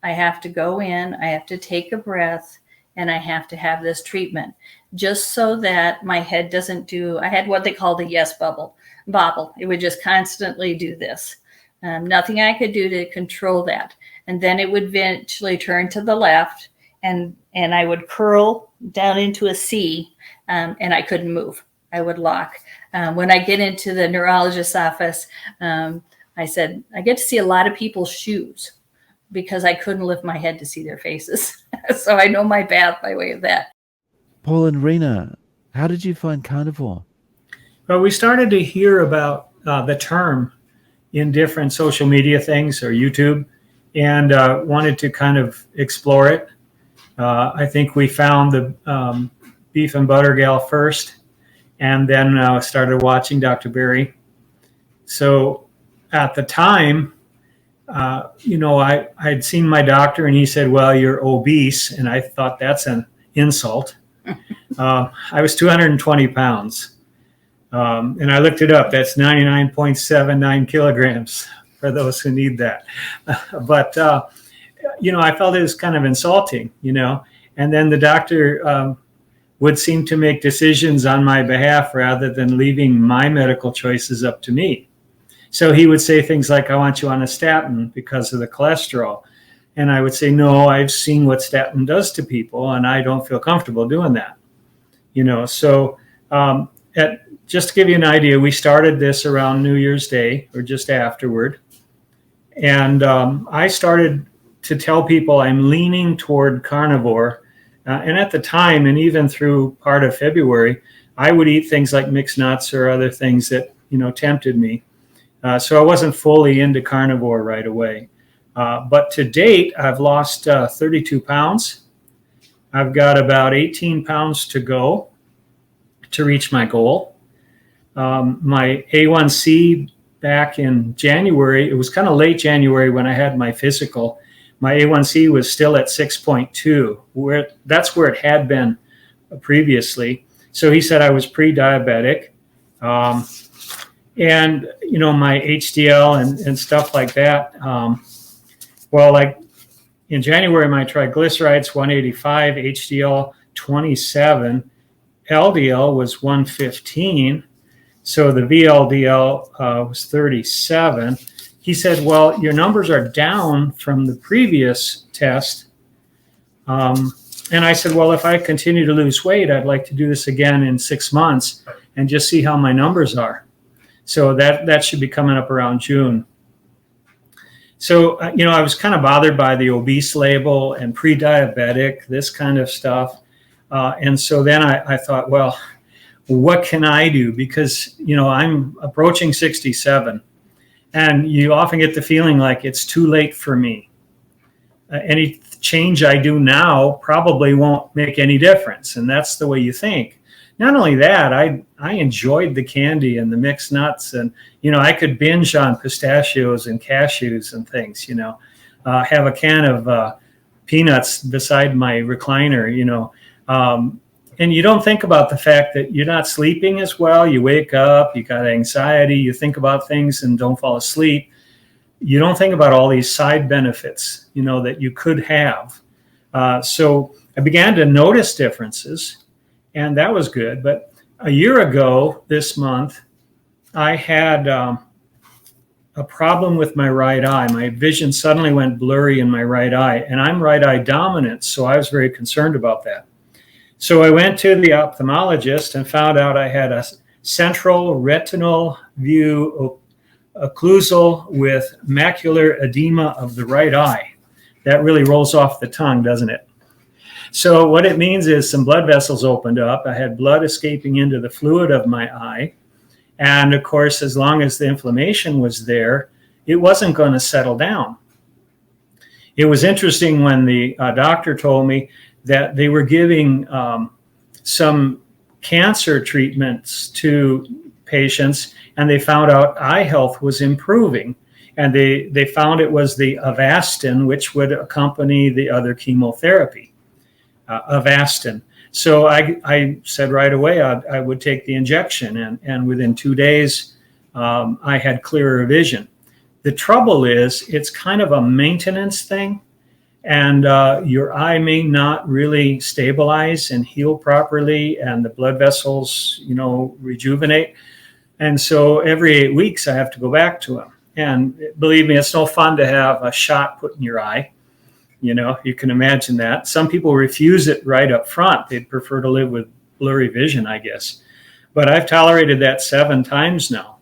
I have to go in, I have to take a breath, and I have to have this treatment just so that my head doesn't do, I had what they call the yes bobble. It would just constantly do this. Nothing I could do to control that. And then it would eventually turn to the left, and I would curl down into a C, and I couldn't move. I would lock. When I get into the neurologist's office, I said, I get to see a lot of people's shoes because I couldn't lift my head to see their faces. So I know my path by way of that. Paul and Rena, how did you find Carnivore? Well, we started to hear about the term in different social media things or YouTube, and wanted to kind of explore it. I think we found the Beef and Butter gal first, and then started watching Dr. Berry. So at the time, I'd seen my doctor, and he said, well, you're obese. And I thought that's an insult. I was 220 pounds. And I looked it up. That's 99.79 kilograms for those who need that. But, I felt it was kind of insulting, and then the doctor would seem to make decisions on my behalf rather than leaving my medical choices up to me. So he would say things like, I want you on a statin because of the cholesterol. And I would say, no, I've seen what statin does to people, and I don't feel comfortable doing that. So just to give you an idea, we started this around New Year's Day or just afterward. And I started to tell people I'm leaning toward carnivore. And at the time, and even through part of February, I would eat things like mixed nuts or other things that, tempted me. So I wasn't fully into carnivore right away. But to date, I've lost 32 pounds. I've got about 18 pounds to go to reach my goal. My A1C back in January, it was kind of late January when I had my physical. My A1C was still at 6.2, that's where it had been previously. So he said I was pre-diabetic. And, my HDL and stuff like that. Like in January, my triglycerides 185, HDL 27, LDL was 115. So the VLDL was 37. He said, well, your numbers are down from the previous test. And I said, well, if I continue to lose weight, I'd like to do this again in 6 months and just see how my numbers are. So that should be coming up around June. So, I was kind of bothered by the obese label and pre-diabetic, this kind of stuff. And so then I thought, well, what can I do? Because, I'm approaching 67. And you often get the feeling like it's too late for me. Any change I do now probably won't make any difference. And that's the way you think. Not only that, I enjoyed the candy and the mixed nuts. And, I could binge on pistachios and cashews and things, have a can of peanuts beside my recliner, and you don't think about the fact that you're not sleeping as well. You wake up, you got anxiety, you think about things and don't fall asleep. You don't think about all these side benefits, that you could have. So I began to notice differences, and that was good. But a year ago this month, I had a problem with my right eye. My vision suddenly went blurry in my right eye, and I'm right eye dominant, so I was very concerned about that. So I went to the ophthalmologist and found out I had a central retinal view occlusal with macular edema of the right eye. That really rolls off the tongue, doesn't it? So what it means is some blood vessels opened up. I had blood escaping into the fluid of my eye. And of course, as long as the inflammation was there, it wasn't going to settle down. It was interesting when the doctor told me that they were giving some cancer treatments to patients, and they found out eye health was improving. And they found it was the Avastin, which would accompany the other chemotherapy, Avastin. So I said right away I would take the injection, and within 2 days, I had clearer vision. The trouble is it's kind of a maintenance thing. and your eye may not really stabilize and heal properly, and the blood vessels, rejuvenate. And so every 8 weeks, I have to go back to them. And believe me, it's no fun to have a shot put in your eye. You can imagine that. Some people refuse it right up front. They'd prefer to live with blurry vision, I guess. But I've tolerated that 7 times now.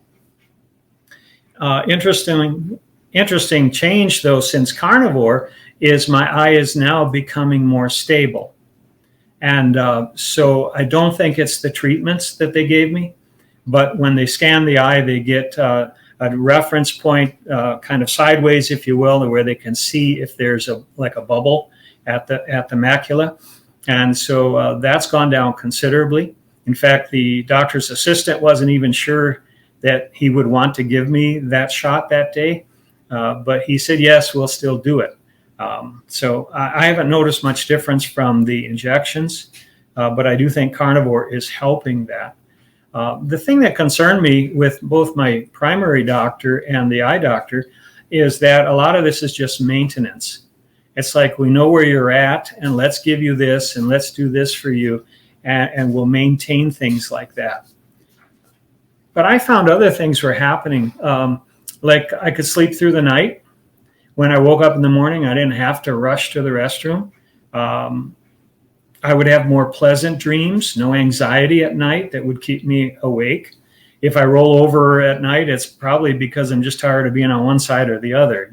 Interesting change, though, since Carnivore is my eye is now becoming more stable. And so I don't think it's the treatments that they gave me, but when they scan the eye, they get a reference point kind of sideways, if you will, where they can see if there's a bubble at the macula. And so that's gone down considerably. In fact, the doctor's assistant wasn't even sure that he would want to give me that shot that day, but he said, yes, we'll still do it. So I haven't noticed much difference from the injections, but I do think Carnivore is helping that. The thing that concerned me with both my primary doctor and the eye doctor is that a lot of this is just maintenance. It's like, we know where you're at, and let's give you this, and let's do this for you, and we'll maintain things like that. But I found other things were happening. Like I could sleep through the night. When I woke up in the morning, I didn't have to rush to the restroom. I would have more pleasant dreams, no anxiety at night that would keep me awake. If I roll over at night, it's probably because I'm just tired of being on one side or the other,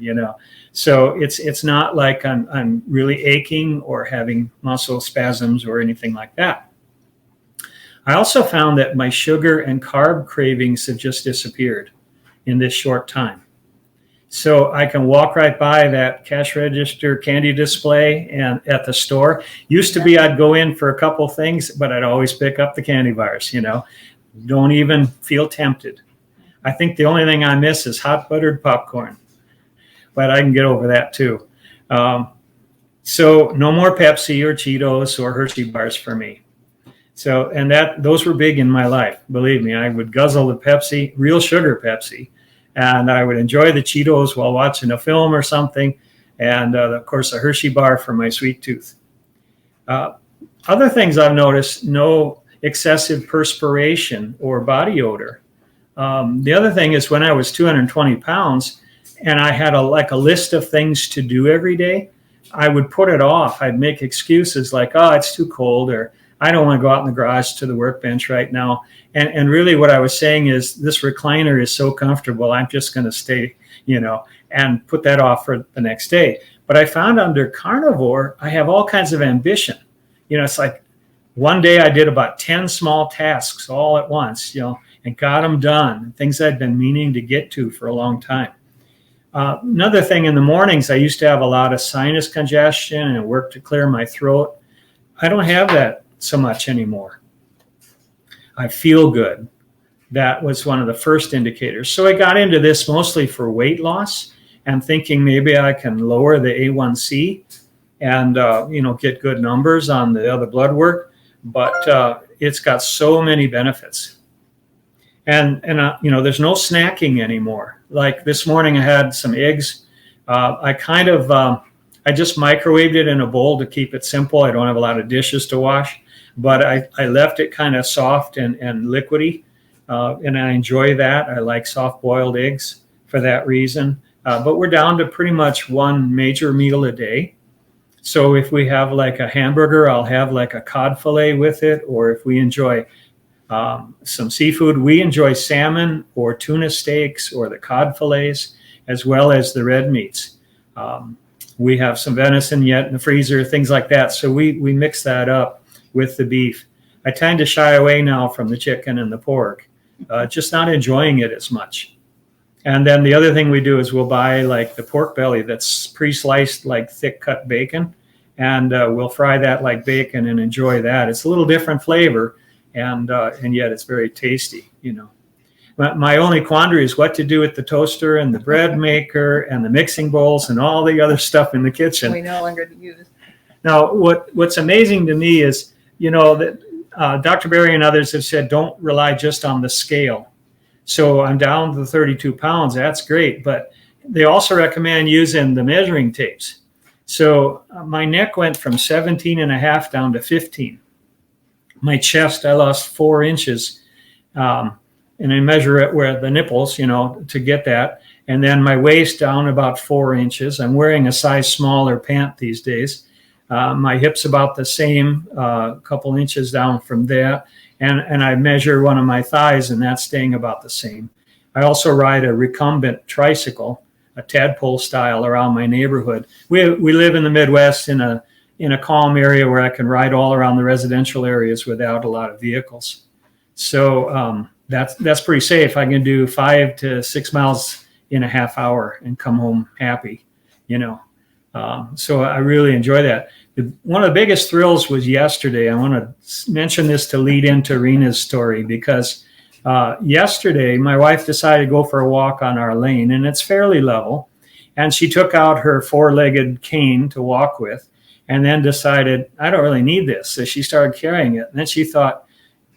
So it's not like I'm really aching or having muscle spasms or anything like that. I also found that my sugar and carb cravings have just disappeared in this short time. So I can walk right by that cash register candy display and at the store. Used to be I'd go in for a couple things, but I'd always pick up the candy bars, Don't even feel tempted. I think the only thing I miss is hot buttered popcorn, but I can get over that too. So no more Pepsi or Cheetos or Hershey bars for me. So, and those were big in my life. Believe me, I would guzzle the Pepsi, real sugar Pepsi, and I would enjoy the Cheetos while watching a film or something. And of course, a Hershey bar for my sweet tooth. Other things I've noticed, no excessive perspiration or body odor. The other thing is when I was 220 pounds and I had a list of things to do every day, I would put it off. I'd make excuses like, oh, it's too cold, or I don't want to go out in the garage to the workbench right now. And really what I was saying is, this recliner is so comfortable, I'm just going to stay, and put that off for the next day. But I found under Carnivore, I have all kinds of ambition. It's like one day I did about 10 small tasks all at once, and got them done, things I'd been meaning to get to for a long time. Another thing, in the mornings, I used to have a lot of sinus congestion and it worked to clear my throat. I don't have that so much anymore. I feel good. That was one of the first indicators. So I got into this mostly for weight loss and thinking maybe I can lower the A1C and, get good numbers on the other blood work. But it's got so many benefits. And there's no snacking anymore. Like this morning I had some eggs. I just microwaved it in a bowl to keep it simple. I don't have a lot of dishes to wash, but I left it kind of soft and liquidy. And I enjoy that. I like soft boiled eggs for that reason. But we're down to pretty much one major meal a day. So if we have like a hamburger, I'll have like a cod fillet with it. Or if we enjoy some seafood, we enjoy salmon or tuna steaks or the cod fillets, as well as the red meats. We have some venison yet in the freezer, things like that. So we mix that up with the beef. I tend to shy away now from the chicken and the pork, just not enjoying it as much. And then the other thing we do is we'll buy like the pork belly that's pre-sliced like thick cut bacon, and we'll fry that like bacon and enjoy that. It's a little different flavor, and yet it's very tasty, My only quandary is what to do with the toaster and the bread maker and the mixing bowls and all the other stuff in the kitchen. We no longer use. Now, what's amazing to me is, that Dr. Berry and others have said, don't rely just on the scale. So I'm down to 32 pounds. That's great. But they also recommend using the measuring tapes. So my neck went from 17 and a half down to 15. My chest, I lost 4 inches. And I measure it where the nipples, to get that. And then my waist down about 4 inches. I'm wearing a size smaller pant these days. My hips about the same, a couple inches down from that. And I measure one of my thighs, and that's staying about the same. I also ride a recumbent tricycle, a tadpole style, around my neighborhood. We live in the Midwest in a calm area where I can ride all around the residential areas without a lot of vehicles. So that's pretty safe. I can do 5 to 6 miles in a half hour and come home happy, So I really enjoy that. One of the biggest thrills was yesterday. I want to mention this to lead into Rena's story, because yesterday my wife decided to go for a walk on our lane, and it's fairly level. And she took out her 4-legged cane to walk with, and then decided, I don't really need this. So she started carrying it. And then she thought,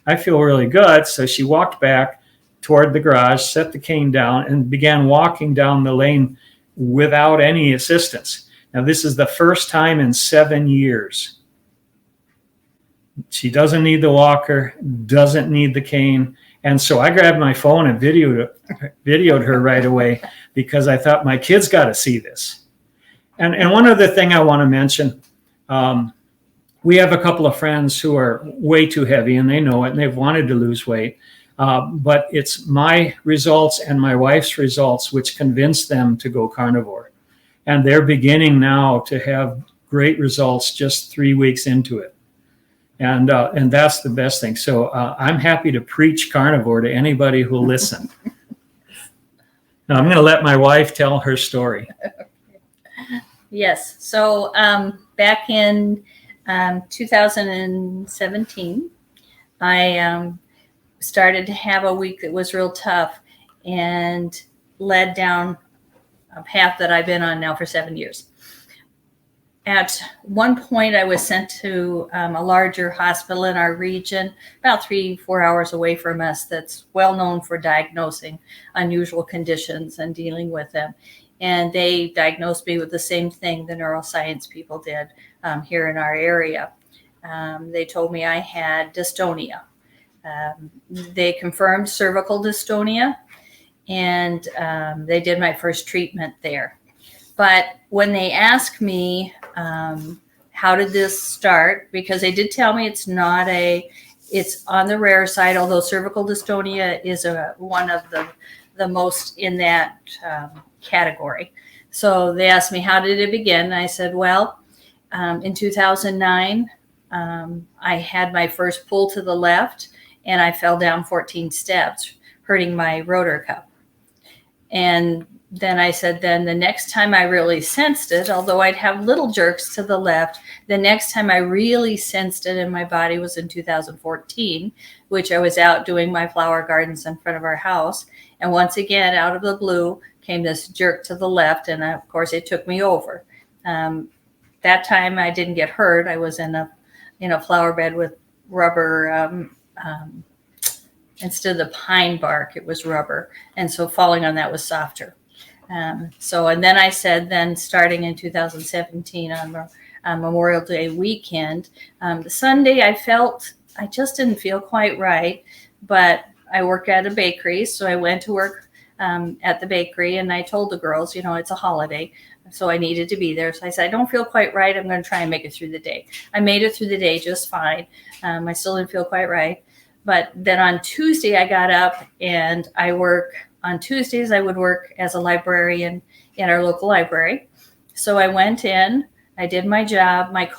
I feel really good. So she walked back toward the garage, set the cane down, and began walking down the lane without any assistance. Now, this is the first time in 7 years. She doesn't need the walker, doesn't need the cane. And so I grabbed my phone and videoed her right away, because I thought, my kids got to see this. And one other thing I want to mention, we have a couple of friends who are way too heavy, and they know it, and they've wanted to lose weight. But it's my results and my wife's results which convinced them to go carnivore. And they're beginning now to have great results just 3 weeks into it. And that's the best thing. So I'm happy to preach carnivore to anybody who'll listen. Now I'm going to let my wife tell her story. Yes. So back in 2017, I started to have a week that was real tough and led down a path that I've been on now for 7 years. At one point, I was sent to a larger hospital in our region, about 3-4 hours away from us, that's well known for diagnosing unusual conditions and dealing with them. And they diagnosed me with the same thing the neuroscience people did here in our area. They told me I had dystonia. They confirmed cervical dystonia, and they did my first treatment there. But when they asked me, how did this start? Because they did tell me it's on the rare side, although cervical dystonia is one of the most in that category. So they asked me, how did it begin? And I said, well, in 2009, I had my first pull to the left, and I fell down 14 steps, hurting my rotor cuff. And then I said, then the next time I really sensed it, although I'd have little jerks to the left, the next time I really sensed it in my body was in 2014, which I was out doing my flower gardens in front of our house. And once again, out of the blue, came this jerk to the left. And of course, it took me over. That time I didn't get hurt. I was in a flower bed with rubber, instead of the pine bark, it was rubber. And so falling on that was softer. And then I said, then starting in 2017 on Memorial Day weekend, the Sunday I just didn't feel quite right, but I work at a bakery. So I went to work at the bakery, and I told the girls, it's a holiday, so I needed to be there. So I said, I don't feel quite right. I'm going to try and make it through the day. I made it through the day just fine. I still didn't feel quite right. But then on Tuesday, I got up and on Tuesdays, I would work as a librarian in our local library. So I went in, I did my job. I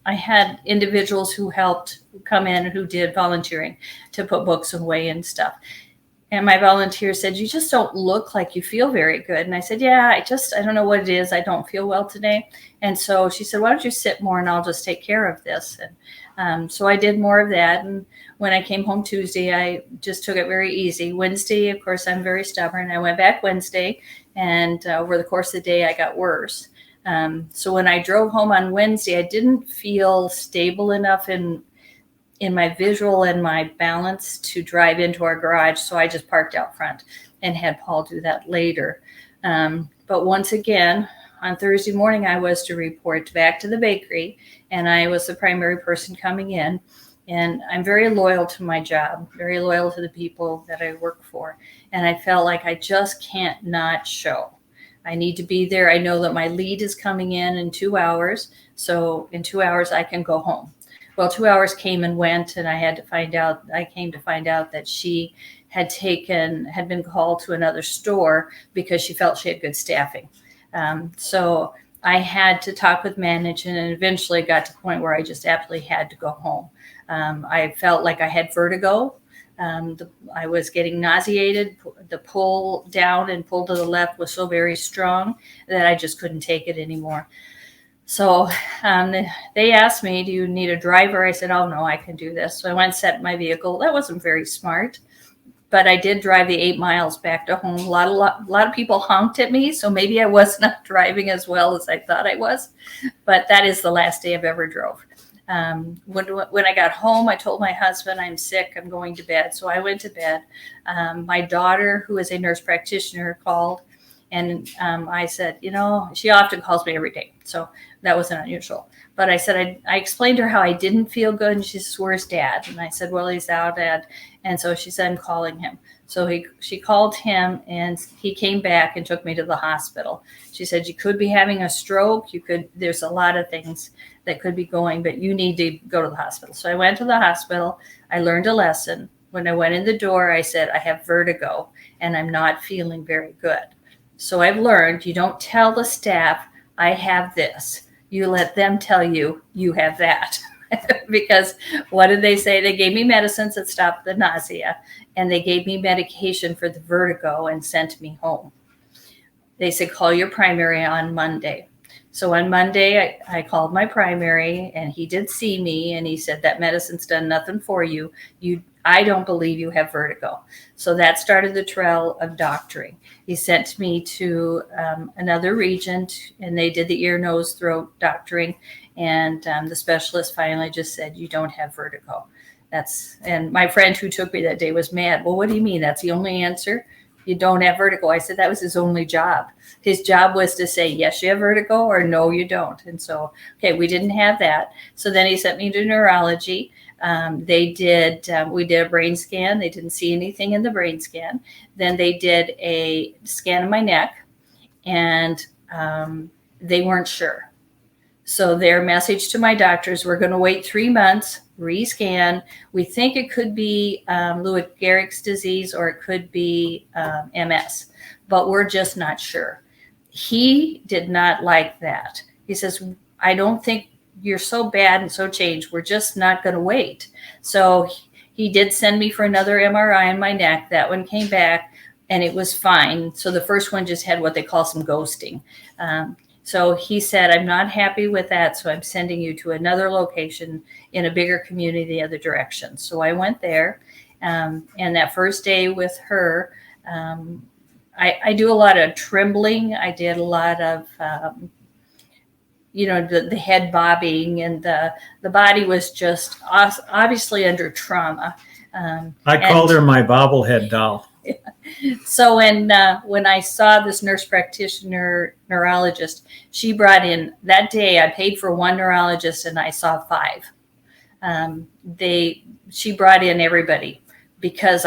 had individuals who helped come in who did volunteering to put books away and stuff. And my volunteer said, you just don't look like you feel very good. And I said, yeah, I don't know what it is. I don't feel well today. And so she said, why don't you sit more and I'll just take care of this. And so I did more of that. And when I came home Tuesday, I just took it very easy. Wednesday, of course, I'm very stubborn. I went back Wednesday, and over the course of the day, I got worse. So when I drove home on Wednesday, I didn't feel stable enough in my visual and my balance to drive into our garage. So I just parked out front and had Paul do that later. But once again, on Thursday morning, I was to report back to the bakery, and I was the primary person coming in. And I'm very loyal to my job, very loyal to the people that I work for. And I felt like I just can't not show. I need to be there. I know that my lead is coming in 2 hours. So in 2 hours, I can go home. Well, 2 hours came and went, and I came to find out that she had been called to another store because she felt she had good staffing. So I had to talk with management, and eventually got to the point where I just absolutely had to go home. I felt like I had vertigo. I was getting nauseated. The pull down and pull to the left was so very strong that I just couldn't take it anymore. So they asked me, do you need a driver? I said, oh, no, I can do this. So I went and set my vehicle. That wasn't very smart, but I did drive the 8 miles back to home. A lot of people honked at me, so maybe I was not driving as well as I thought I was. But that is the last day I've ever drove. When I got home, I told my husband, I'm sick, I'm going to bed. So I went to bed. My daughter, who is a nurse practitioner, called, and I said, she often calls me every day. So that wasn't unusual. But I said, I explained to her how I didn't feel good. And she says, where's Dad? And I said, well, he's out, Dad. And so she said, I'm calling him. So she called him, and he came back and took me to the hospital. She said, you could be having a stroke. There's a lot of things that could be going, but you need to go to the hospital. So I went to the hospital. I learned a lesson. When I went in the door, I said, I have vertigo and I'm not feeling very good. So I've learned, you don't tell the staff, I have this. You let them tell you, you have that. Because what did they say? They gave me medicines that stopped the nausea, and they gave me medication for the vertigo and sent me home. They said, call your primary on Monday. So on Monday, I called my primary, and he did see me, and he said, that medicine's done nothing for you. I don't believe you have vertigo. So that started the trail of doctoring. He sent me to another region, and they did the ear, nose, throat doctoring. And the specialist finally just said, you don't have vertigo. And my friend who took me that day was mad. Well, what do you mean? That's the only answer? You don't have vertigo? I said that was his only job. His job was to say, yes, you have vertigo, or no, you don't. And so, okay, we didn't have that. So then he sent me to neurology. We did a brain scan. They didn't see anything in the brain scan. Then they did a scan of my neck, and they weren't sure. So their message to my doctors, we're going to wait 3 months, rescan. We think it could be Lou Gehrig's disease, or it could be MS, but we're just not sure. He did not like that. He says, I don't think you're so bad and so changed. We're just not going to wait. So he did send me for another MRI on my neck. That one came back and it was fine. So the first one just had what they call some ghosting. So he said, I'm not happy with that, so I'm sending you to another location in a bigger community the other direction. So I went there, and that first day with her, I do a lot of trembling. I did a lot of, the head bobbing, and the body was just obviously under trauma. I called her my bobblehead doll. So when I saw this nurse practitioner neurologist, she brought in that day, I paid for one neurologist and I saw 5. She brought in everybody because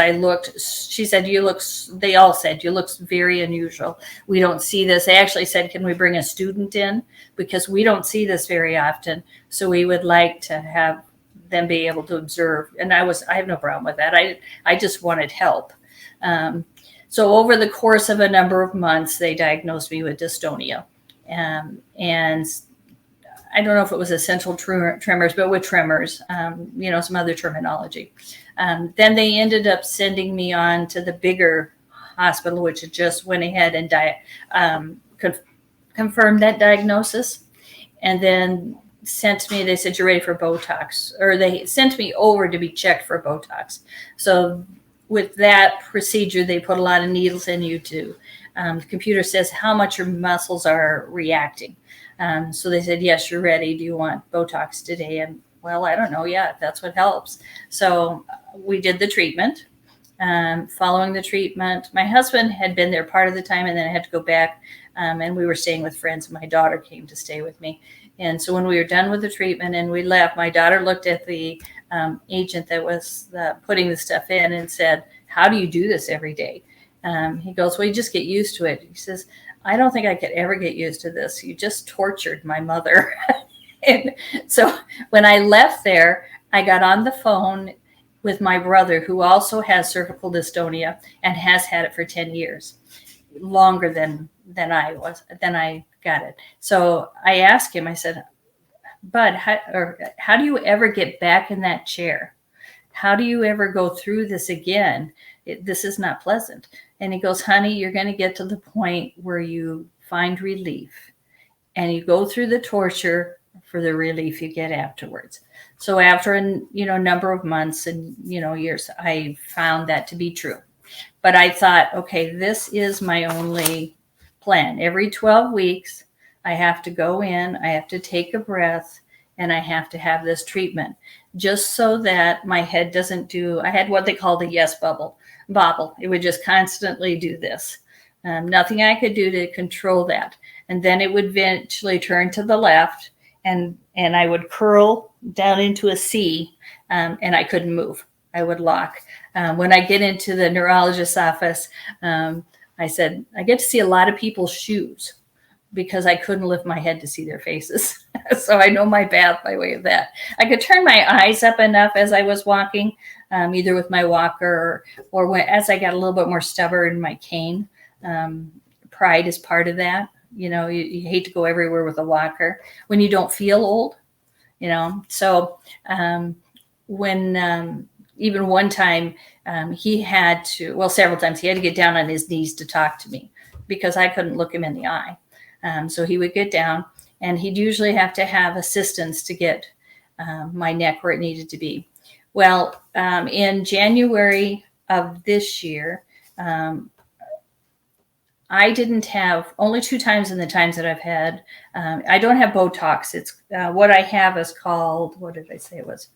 she said, they all said, you look very unusual. We don't see this. They actually said, can we bring a student in? Because we don't see this very often. So we would like to have them be able to observe. And I have no problem with that. I just wanted help. So over the course of a number of months, they diagnosed me with dystonia. And I don't know if it was essential tremors, but with tremors, some other terminology. Then they ended up sending me on to the bigger hospital, which just went ahead and confirmed that diagnosis. And then they said, you're ready for Botox, or they sent me over to be checked for Botox. So with that procedure, they put a lot of needles in you the computer says how much your muscles are reacting. So they said, yes, you're ready. Do you want Botox today? And well, I don't know. Yeah, that's what helps. So we did the treatment. following the treatment. My husband had been there part of the time, and then I had to go back, and we were staying with friends. My daughter came to stay with me. And so when we were done with the treatment and we left, my daughter looked at the agent that was putting the stuff in and said, "How do you do this every day?" He goes, "Well, you just get used to it." He says, "I don't think I could ever get used to this. You just tortured my mother." And so when I left there, I got on the phone with my brother, who also has cervical dystonia and has had it for 10 years, longer than I got it. So I asked him, I said, "Bud, how do you ever get back in that chair? How do you ever go through this again? This is not pleasant." And he goes, "Honey, you're going to get to the point where you find relief, and you go through the torture for the relief you get afterwards." So after a number of months and years, I found that to be true. But I thought, okay, this is my only plan. Every 12 weeks, I have to go in, I have to take a breath, and I have to have this treatment, just so that my head doesn't do. I had what they call the yes bobble. It would just constantly do this. Nothing I could do to control that. And then it would eventually turn to the left, and I would curl down into a C, and I couldn't move. I would lock. When I get into the neurologist's office, I said, I get to see a lot of people's shoes because I couldn't lift my head to see their faces. So I know my path by way of that. I could turn my eyes up enough as I was walking, either with my walker or as I got a little bit more stubborn in my cane. Pride is part of that. You hate to go everywhere with a walker when you don't feel old, So when even one time he had to, well, several times he had to get down on his knees to talk to me because I couldn't look him in the eye. So he would get down, and he'd usually have to have assistance to get my neck where it needed to be. Well, in January of this year, I didn't have, only 2 times in the times that I've had, I don't have Botox. It's what I have is called, what did I say it was?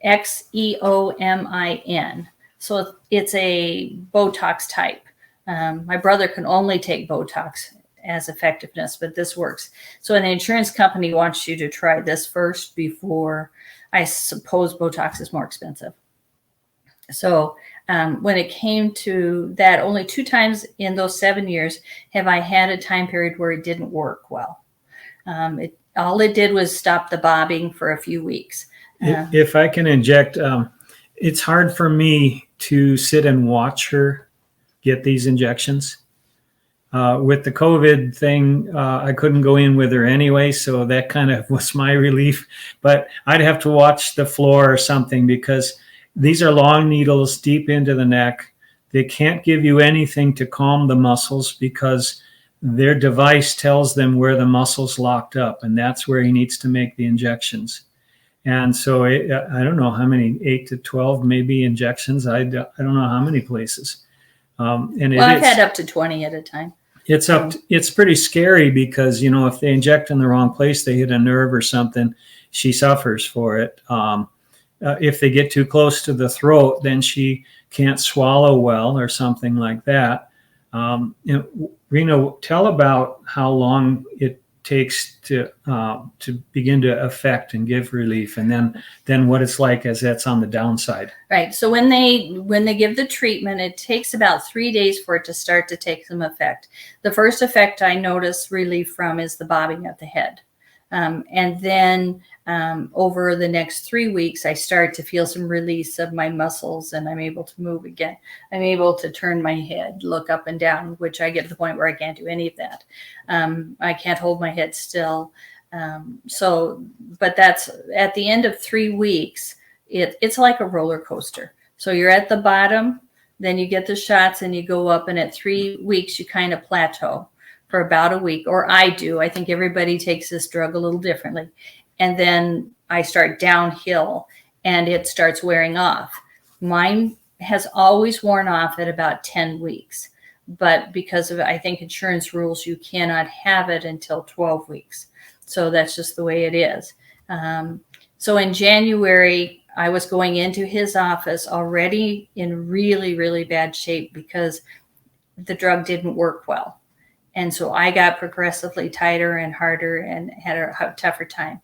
XEOMIN. So it's a Botox type. My brother can only take Botox as effectiveness, but this works. So an insurance company wants you to try this first before, I suppose Botox is more expensive. So when it came to that, only 2 times in those 7 years have I had a time period where it didn't work well. All it did was stop the bobbing for a few weeks. If I can inject, it's hard for me to sit and watch her get these injections. With the COVID thing, I couldn't go in with her anyway, so that kind of was my relief. But I'd have to watch the floor or something because these are long needles deep into the neck. They can't give you anything to calm the muscles because their device tells them where the muscle's locked up, and that's where he needs to make the injections. And so I don't know how many, 8 to 12 maybe injections. I don't know how many places. I've had up to 20 at a time. It's pretty scary because, if they inject in the wrong place, they hit a nerve or something, she suffers for it. If they get too close to the throat, then she can't swallow well or something like that. Rena, tell about how long it takes to begin to affect and give relief, and then what it's like as that's on the downside. Right. So when they give the treatment, it takes about 3 days for it to start to take some effect. The first effect I notice relief from is the bobbing of the head. And then over the next 3 weeks, I start to feel some release of my muscles, and I'm able to move again. I'm able to turn my head, look up and down, which I get to the point where I can't do any of that. I can't hold my head still. But that's at the end of 3 weeks, it's like a roller coaster. So you're at the bottom, then you get the shots and you go up, and at 3 weeks, you kind of plateau for about a week, or I do. I think everybody takes this drug a little differently. And then I start downhill and it starts wearing off. Mine has always worn off at about 10 weeks. But because of, I think, insurance rules, you cannot have it until 12 weeks. So that's just the way it is. So in January, I was going into his office already in really, really bad shape because the drug didn't work well. And so I got progressively tighter and harder and had a tougher time.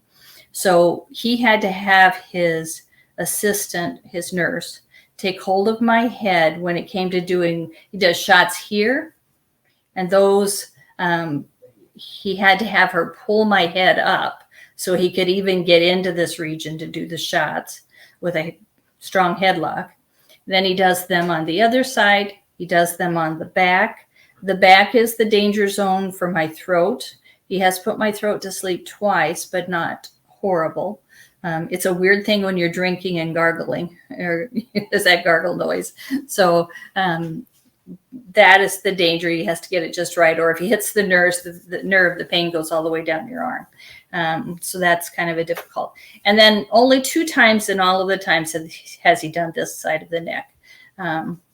So he had to have his assistant, his nurse, take hold of my head when it came to he does shots here. And those, he had to have her pull my head up so he could even get into this region to do the shots with a strong headlock. Then he does them on the other side. He does them on the back. The back is the danger zone for my throat. He has put my throat to sleep twice, but not horrible. It's a weird thing when you're drinking and gargling, or is that gargle noise? So that is the danger. He has to get it just right. Or if he hits the nerve, the pain goes all the way down your arm. So that's kind of a difficult. And then only 2 times in all of the times has he done this side of the neck.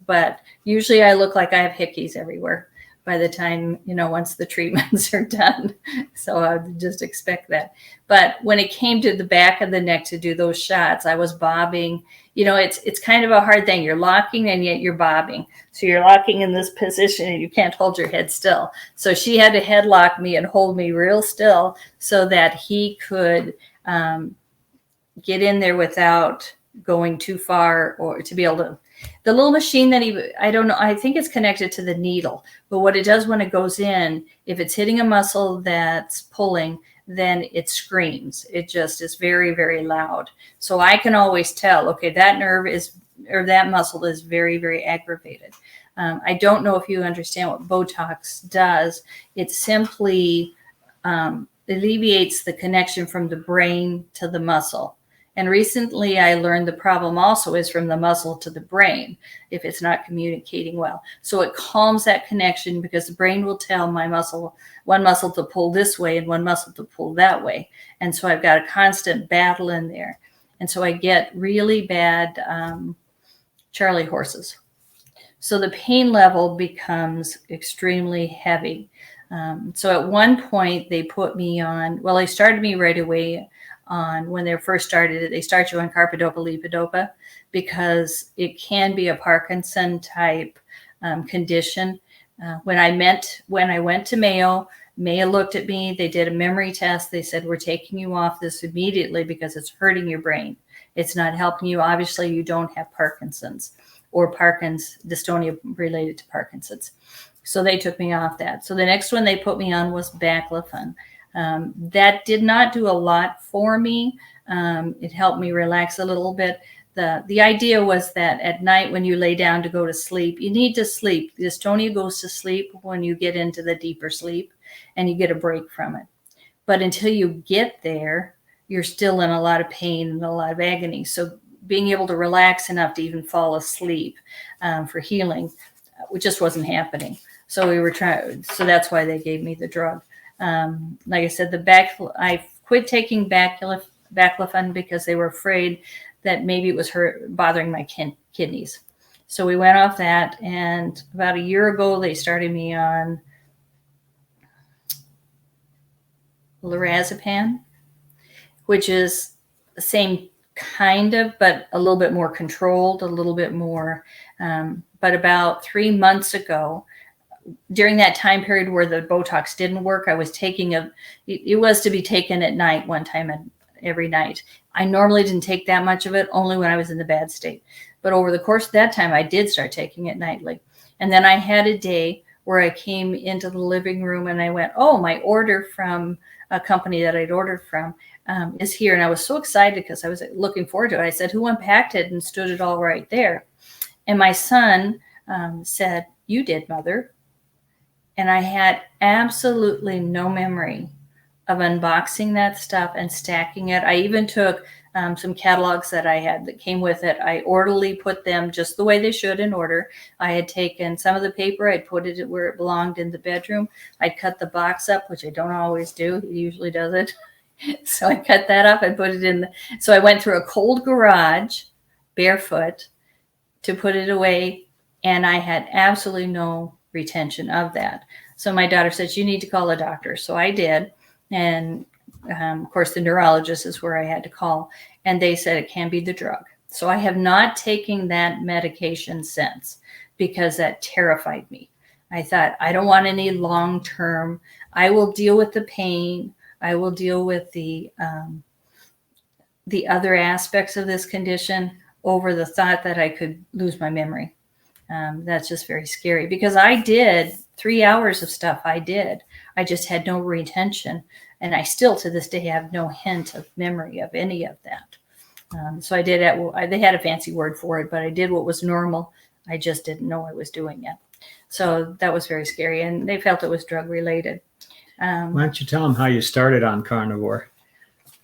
But usually I look like I have hickeys everywhere by the time, once the treatments are done. So I would just expect that. But when it came to the back of the neck to do those shots, I was bobbing. It's kind of a hard thing. You're locking and yet you're bobbing. So you're locking in this position and you can't hold your head still. So she had to headlock me and hold me real still so that he could get in there without going too far, or to be able to. The little machine that I don't know, I think it's connected to the needle, but what it does when it goes in, if it's hitting a muscle that's pulling, then it screams. It just is very, very loud. So I can always tell, okay, that nerve or that muscle is very, very aggravated. I don't know if you understand what Botox does. It simply alleviates the connection from the brain to the muscle. And recently I learned the problem also is from the muscle to the brain if it's not communicating well. So it calms that connection because the brain will tell one muscle to pull this way and one muscle to pull that way. And so I've got a constant battle in there. And so I get really bad Charlie horses. So the pain level becomes extremely heavy. So at one point they put me on, they started me right away when they first started it, they start you on carbidopa levodopa because it can be a Parkinson type condition. When I went to Mayo looked at me, they did a memory test. They said, we're taking you off this immediately because it's hurting your brain. It's not helping you. Obviously, you don't have Parkinson's or dystonia related to Parkinson's. So they took me off that. So the next one they put me on was baclofen. That did not do a lot for me. It helped me relax a little bit. The idea was that at night when you lay down to go to sleep, you need to sleep. Dystonia goes to sleep when you get into the deeper sleep and you get a break from it. But until you get there, you're still in a lot of pain and a lot of agony. So being able to relax enough to even fall asleep for healing, it just wasn't happening. So we were trying. So that's why they gave me the drug. Like I said, I quit taking baclofen because they were afraid that maybe it was bothering my kidneys. So we went off that, and about a year ago, they started me on lorazepam, which is the same kind of, but a little bit more controlled, a little bit more. But about 3 months ago, during that time period where the Botox didn't work, I was taking it was to be taken at night one time every night. I normally didn't take that much of it, only when I was in the bad state. But over the course of that time, I did start taking it nightly. And then I had a day where I came into the living room and I went, oh, my order from a company that I'd ordered from is here. And I was so excited because I was looking forward to it. I said, who unpacked it and stood it all right there? And my son said, you did, Mother. And I had absolutely no memory of unboxing that stuff and stacking it. I even took some catalogs that I had that came with it. I orderly put them just the way they should in order. I had taken some of the paper, I'd put it where it belonged in the bedroom. I'd cut the box up, which I don't always do. He usually does it. So I cut that up and put it in. So I went through a cold garage, barefoot, to put it away. And I had absolutely no retention of that. So my daughter said, you need to call a doctor. So I did. And of course, the neurologist is where I had to call. and they said it can be the drug. So I have not taken that medication since because that terrified me. I thought, I don't want any long term. I will deal with the pain. I will deal with the other aspects of this condition over the thought that I could lose my memory. That's just very scary because I did 3 hours of stuff. I just had no retention. And I still to this day have no hint of memory of any of that. So I did it. They had a fancy word for it, but I did what was normal. I just didn't know I was doing it. So that was very scary. And they felt it was drug related. Why don't you tell them how you started on Carnivore?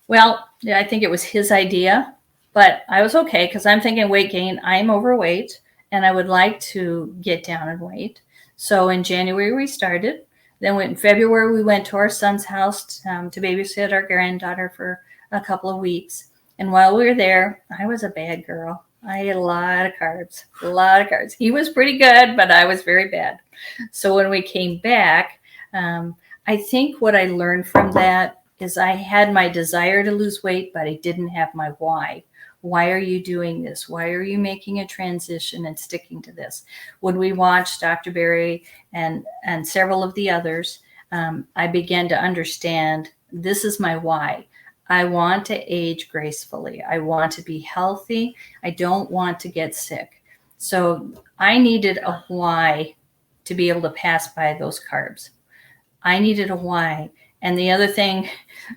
Well, yeah, I think it was his idea, but I was okay because I'm thinking weight gain. I'm overweight and I would like to get down in weight. So in January we started. Then in February we went to our son's house to babysit our granddaughter for a couple of weeks. And while we were there, I was a bad girl. I ate a lot of carbs. He was pretty good, but I was very bad. So when we came back, I think what I learned from that is I had my desire to lose weight, but I didn't have my why. Why are you doing this? Why are you making a transition and sticking to this? When we watched Dr. Berry and several of the others, I began to understand this is my why. I want to age gracefully. I want to be healthy. I don't want to get sick. So I needed a why to be able to pass by those carbs. I needed a why. And the other thing,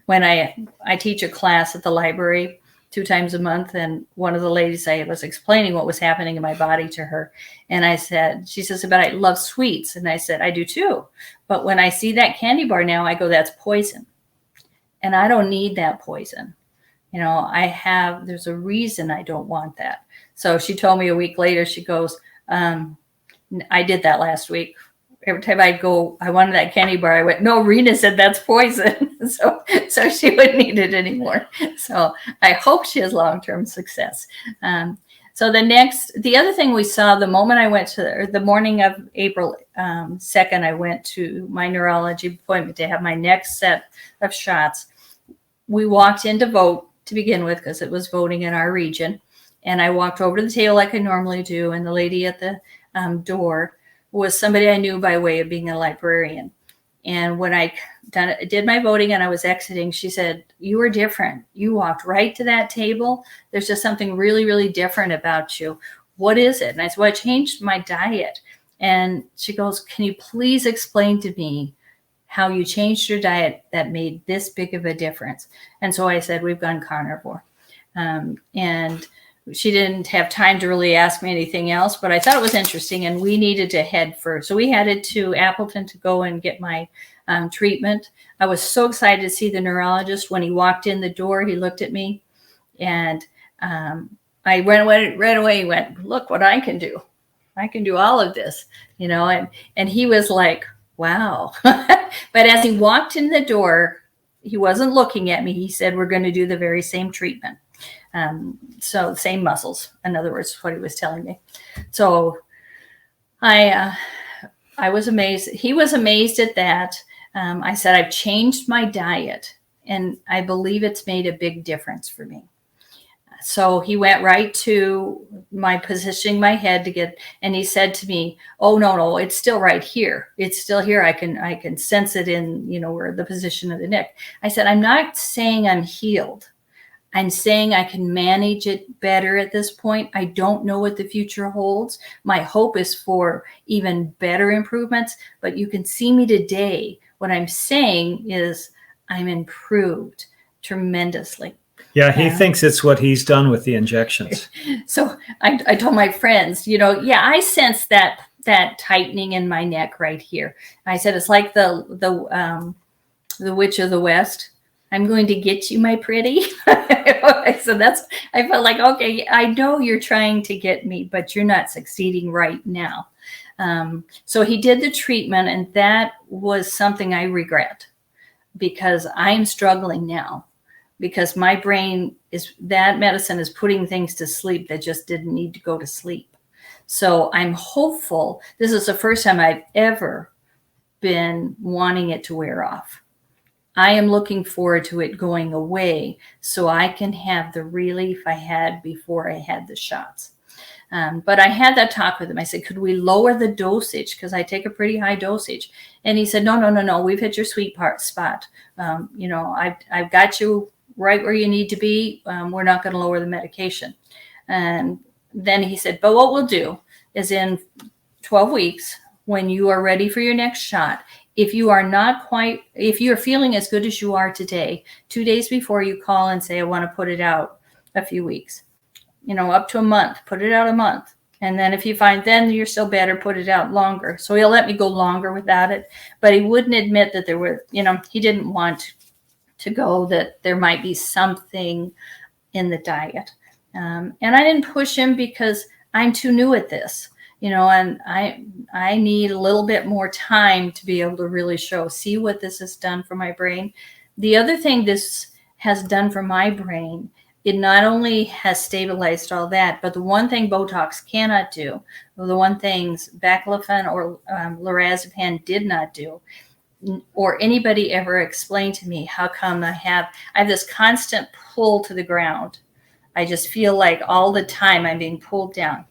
when I teach a class at the library 2 times a month, and one of the ladies, I was explaining what was happening in my body to her. And I said, she says, but I love sweets. And I said, I do too. But when I see that candy bar now, I go, that's poison. And I don't need that poison. You know, there's a reason I don't want that. So she told me a week later, she goes, I did that last week. Every time I'd go, I wanted that candy bar. I went, no, Rena said that's poison. so she wouldn't need it anymore. So I hope she has long-term success. So the other thing we saw the moment I went to, the morning of April 2nd, I went to my neurology appointment to have my next set of shots. We walked in to vote to begin with because it was voting in our region. And I walked over to the table like I normally do. And the lady at the door was somebody I knew by way of being a librarian. And when I did my voting and I was exiting, she said, you were different. You walked right to that table. There's just something really, really different about you. What is it? And I said, well, I changed my diet. And she goes, can you please explain to me how you changed your diet that made this big of a difference? And so I said, we've gone carnivore. And she didn't have time to really ask me anything else, but I thought it was interesting and we needed to head first. So we headed to Appleton to go and get my treatment. I was so excited to see the neurologist. When he walked in the door, he looked at me and I right away went, look what I can do. I can do all of this, you know, and he was like, wow. But as he walked in the door, he wasn't looking at me. He said, we're going to do the very same treatment. So same muscles, in other words, what he was telling me. So I was amazed. He was amazed at that. I said, I've changed my diet and I believe it's made a big difference for me. So he went right to my positioning my head to get, and he said to me, oh, no, it's still right here. It's still here. I can sense it in, you know, where the position of the neck. I said, I'm not saying I'm healed. I'm saying I can manage it better at this point. I don't know what the future holds. My hope is for even better improvements, but you can see me today. What I'm saying is I'm improved tremendously. Yeah, he thinks it's what he's done with the injections. So I told my friends, you know, yeah, I sense that tightening in my neck right here. I said, it's like the Witch of the West. I'm going to get you, my pretty. So I felt like, okay, I know you're trying to get me, but you're not succeeding right now. So he did the treatment, and that was something I because I'm struggling now. Because my brain that medicine is putting things to sleep that just didn't need to go to sleep. So I'm hopeful. This is the first time I've ever been wanting it to wear off. I am looking forward to it going away so I can have the relief I had before I had the shots. But I had that talk with him. I said, could we lower the dosage? Because I take a pretty high dosage. And he said, no. We've hit your sweet spot. I've got you right where you need to be. We're not going to lower the medication. And then he said, but what we'll do is in 12 weeks, when you are ready for your next shot, if you're feeling as good as you are today, 2 days before you call and say, I want to put it out a few weeks, up to a month, put it out a month. And then if you find then you're still better, put it out longer. So he'll let me go longer without it, but he wouldn't admit that there were, he didn't want to go that there might be something in the diet. And I didn't push him because I'm too new at this, and I need a little bit more time to be able to really see what this has done for my brain. The other thing this has done for my brain, it not only has stabilized all that, but the one thing Botox cannot do, the one things baclofen or lorazepam did not do, or anybody ever explained to me how come I have this constant pull to the ground. I just feel like all the time I'm being pulled down.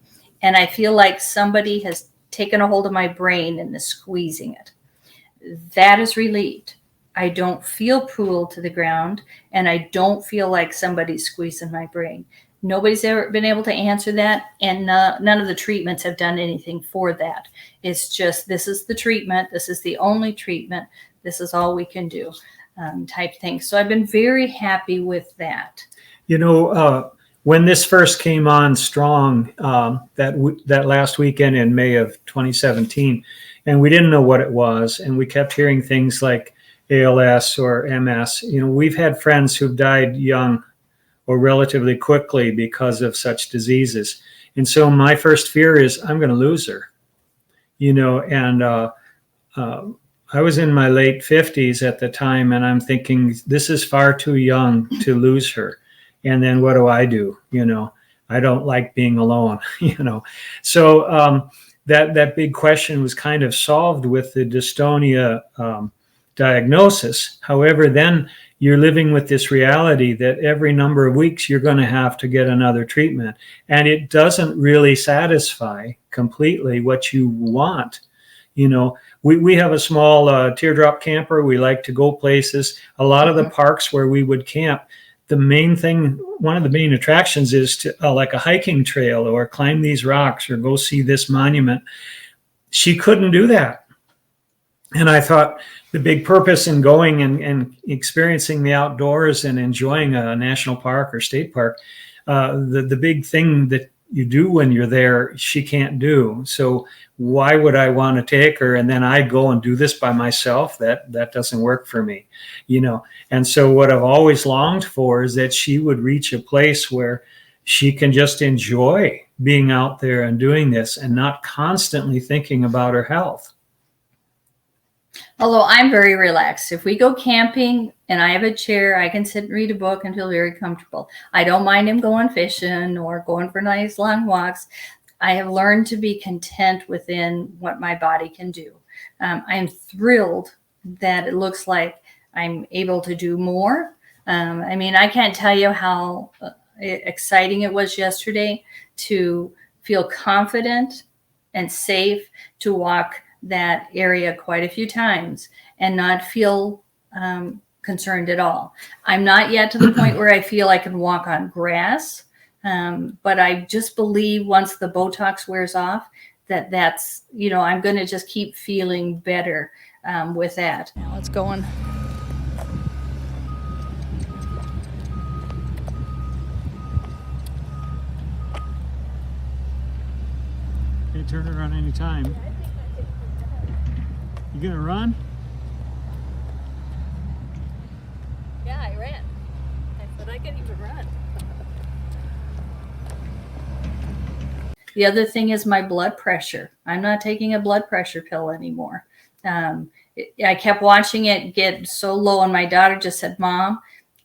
And I feel like somebody has taken a hold of my brain and is squeezing it. That is relieved. I don't feel pulled to the ground, and I don't feel like somebody's squeezing my brain. Nobody's ever been able to answer that, and none of the treatments have done anything for that. It's just, this is the treatment. This is the only treatment. This is all we can do, type thing. So I've been very happy with that. When this first came on strong, that last weekend in May of 2017, and we didn't know what it was, and we kept hearing things like ALS or MS. We've had friends who've died young or relatively quickly because of such diseases. And so my first fear is I'm going to lose her, and I was in my late 50s at the time, and I'm thinking this is far too young to lose her. And then what do? I don't like being alone, So that big question was kind of solved with the dystonia diagnosis. However, then you're living with this reality that every number of weeks you're going to have to get another treatment. And it doesn't really satisfy completely what you want. We have a small teardrop camper. We like to go places. A lot of the parks where we would camp, one of the main attractions is to like a hiking trail or climb these rocks or go see this monument. She couldn't do that. And I thought the big purpose in going and experiencing the outdoors and enjoying a national park or state park, the big thing that you do when you're there, she can't do. So why would I want to take her and then I go and do this by myself? That doesn't work for me, And so what I've always longed for is that she would reach a place where she can just enjoy being out there and doing this and not constantly thinking about her health. Although I'm very relaxed. If we go camping and I have a chair, I can sit and read a book and feel very comfortable. I don't mind him going fishing or going for nice long walks. I have learned to be content within what my body can do. I'm thrilled that it looks like I'm able to do more. I can't tell you how exciting it was yesterday to feel confident and safe to walk that area quite a few times and not feel concerned at all. I'm not yet to the point where I feel I can walk on grass, but I just believe once the Botox wears off, that's, I'm going to just keep feeling better with that. Now it's going. Can't turn her on any time. You gonna run? Yeah, I ran. I said I can even run. The other thing is my blood pressure. I'm not taking a blood pressure pill anymore. I kept watching it get so low, and my daughter just said, Mom,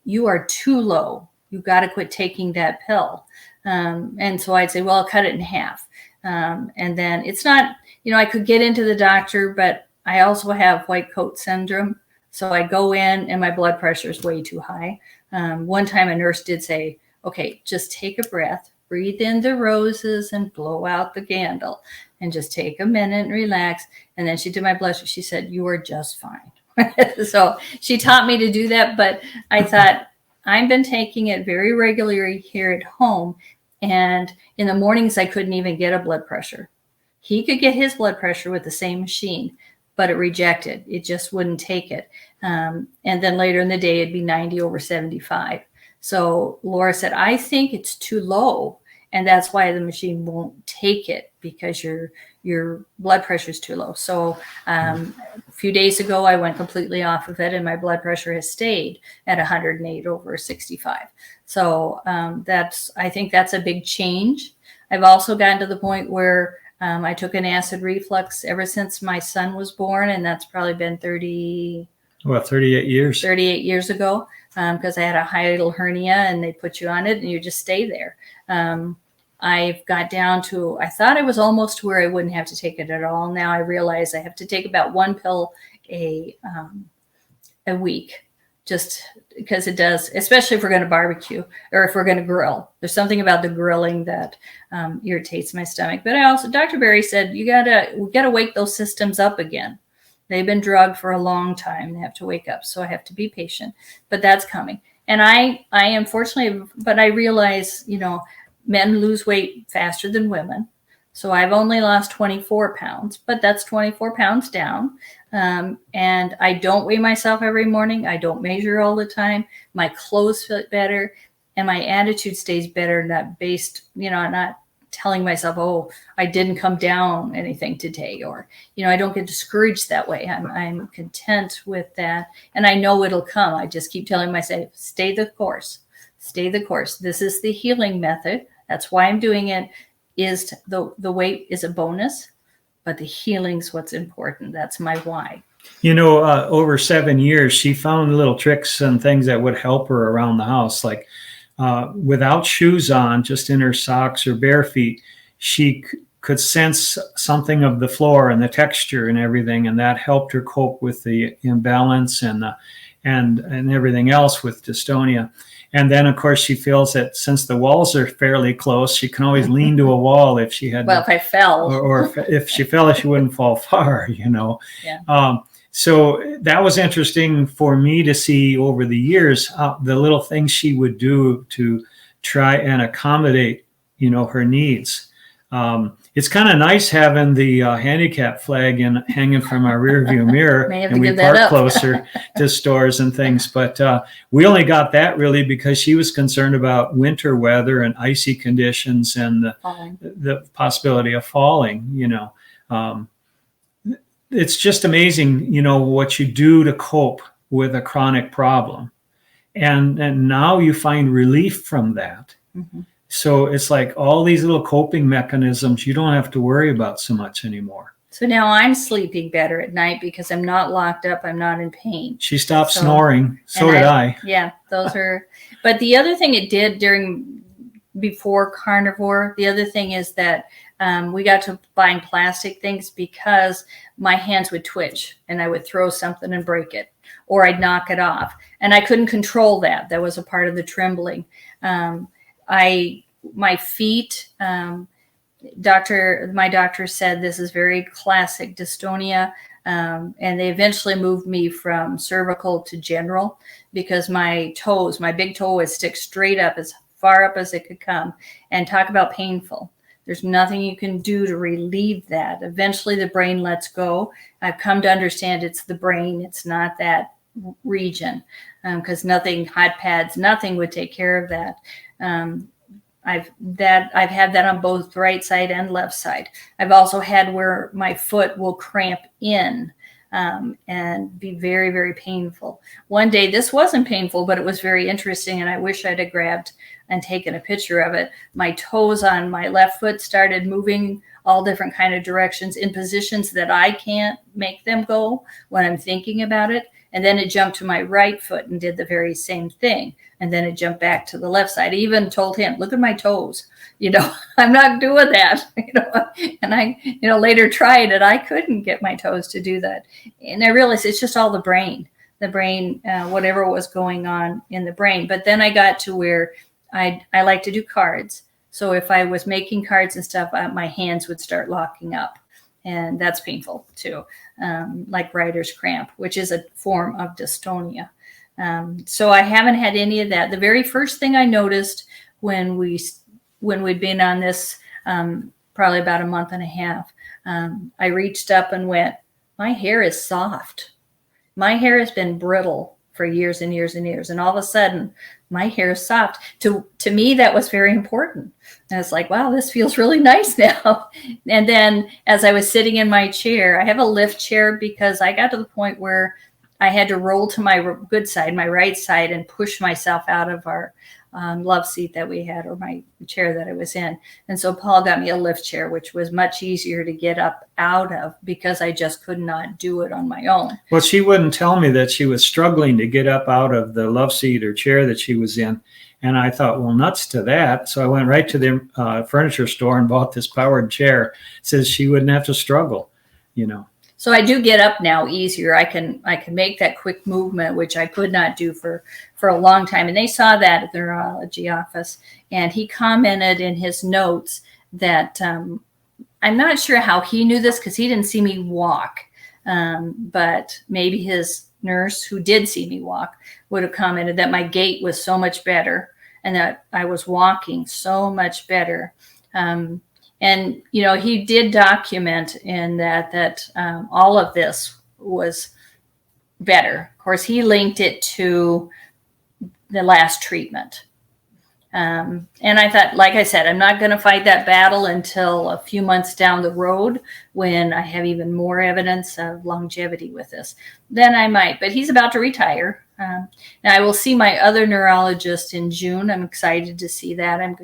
you are too low. You got to quit taking that pill. And so I'd say, well, I'll cut it in half. And then it's not, I could get into the doctor, but I also have white coat syndrome. So I go in and my blood pressure is way too high. One time a nurse did say, okay, just take a breath, breathe in the roses and blow out the candle, and just take a minute and relax. And then she did my blood sugar. She said, you are just fine. So she taught me to do that. But I thought, I've been taking it very regularly here at home. And in the mornings, I couldn't even get a blood pressure. He could get his blood pressure with the same machine, but it rejected. It just wouldn't take it. And then later in the day, it'd be 90/75. So Laura said, I think it's too low. And that's why the machine won't take it, because your blood pressure is too low. So a few days ago, I went completely off of it, and my blood pressure has stayed at 108/65. So I think that's a big change. I've also gotten to the point where I took an acid reflux ever since my son was born, and that's probably been 38 years. 38 years ago, because I had a hiatal hernia, and they put you on it, and you just stay there. I've got down to, I thought I was almost to where I wouldn't have to take it at all. Now I realize I have to take about 1 pill a week, just because it does, especially if we're going to barbecue or if we're going to grill. There's something about the grilling that irritates my stomach. But I also, Dr. Berry said, we gotta wake those systems up again. They've been drugged for a long time. They have to wake up. So I have to be patient, but that's coming. And I unfortunately, but I realize, men lose weight faster than women. So I've only lost 24 pounds, but that's 24 pounds down. And I don't weigh myself every morning. I don't measure all the time. My clothes fit better, and my attitude stays better, not based, not telling myself, oh, I didn't come down anything today, or, I don't get discouraged that way. I'm content with that. And I know it'll come. I just keep telling myself, stay the course, stay the course. This is the healing method. That's why I'm doing it. Is the weight is a bonus, but the healing's what's important. That's my why. Over 7 years, she found little tricks and things that would help her around the house, like without shoes on, just in her socks or bare feet, she could sense something of the floor and the texture and everything, and that helped her cope with the imbalance and everything else with dystonia. And then, of course, she feels that since the walls are fairly close, she can always lean to a wall if she had. Well, if I fell. Or if she fell, she wouldn't fall far, Yeah. So that was interesting for me to see over the years, the little things she would do to try and accommodate, her needs. It's kind of nice having the handicap flag hanging from our rear view mirror, and we park closer to stores and things. But we only got that really because she was concerned about winter weather and icy conditions and the possibility of falling. It's just amazing, what you do to cope with a chronic problem, and now you find relief from that. Mm-hmm. So it's like all these little coping mechanisms you don't have to worry about so much anymore. So now I'm sleeping better at night because I'm not locked up. I'm not in pain. She stopped snoring. So did I. Yeah, those are. But the other thing it did before Carnivore, the other thing is that we got to buying plastic things because my hands would twitch and I would throw something and break it, or I'd knock it off. And I couldn't control that. That was a part of the trembling. My feet, my doctor said this is very classic dystonia. And they eventually moved me from cervical to general because my toes, my big toe would stick straight up as far up as it could come. And talk about painful. There's nothing you can do to relieve that. Eventually the brain lets go. I've come to understand it's the brain. It's not that region, because nothing, hot pads, nothing would take care of that. I've had that on both right side and left side. I've also had where my foot will cramp in and be very, very painful. One day, this wasn't painful, but it was very interesting, and I wish I'd have grabbed and taken a picture of it. My toes on my left foot started moving all different kind of directions in positions that I can't make them go when I'm thinking about it. And then it jumped to my right foot and did the very same thing. And then it jumped back to the left side. I even told him, look at my toes. I'm not doing that. And I, later tried it. I couldn't get my toes to do that. And I realized it's just all the brain. the brain, whatever was going on in the brain. But then I got to where I like to do cards. So if I was making cards and stuff, my hands would start locking up. And that's painful too, like writer's cramp, which is a form of dystonia. So I haven't had any of that. The very first thing I noticed when we'd been on this, probably about a month and a half, I reached up and went, my hair is soft. My hair has been brittle for years and years and years. And all of a sudden, my hair is soft. To me, that was very important. And it's like, wow, this feels really nice now. And then as I was sitting in my chair, I have a lift chair because I got to the point where I had to roll to my good side, my right side, and push myself out of our love seat that we had, or my chair that I was in. And so Paul got me a lift chair, which was much easier to get up out of because I just could not do it on my own. Well, she wouldn't tell me that she was struggling to get up out of the love seat or chair that she was in. And I thought, well, nuts to that. So I went right to the furniture store and bought this powered chair. It says she wouldn't have to struggle, you know. So I do get up now easier. I can make that quick movement, which I could not do for a long time. And they saw that at the neurology office. And he commented in his notes that I'm not sure how he knew this because he didn't see me walk. But maybe his nurse who did see me walk would have commented that my gait was so much better and that I was walking so much better. And, you know, he did document in that all of this was better. Of course, he linked it to the last treatment. And I thought, like I said, I'm not going to fight that battle until a few months down the road when I have even more evidence of longevity with this. Then I might, but he's about to retire. Now I will see my other neurologist in June. I'm excited to see that.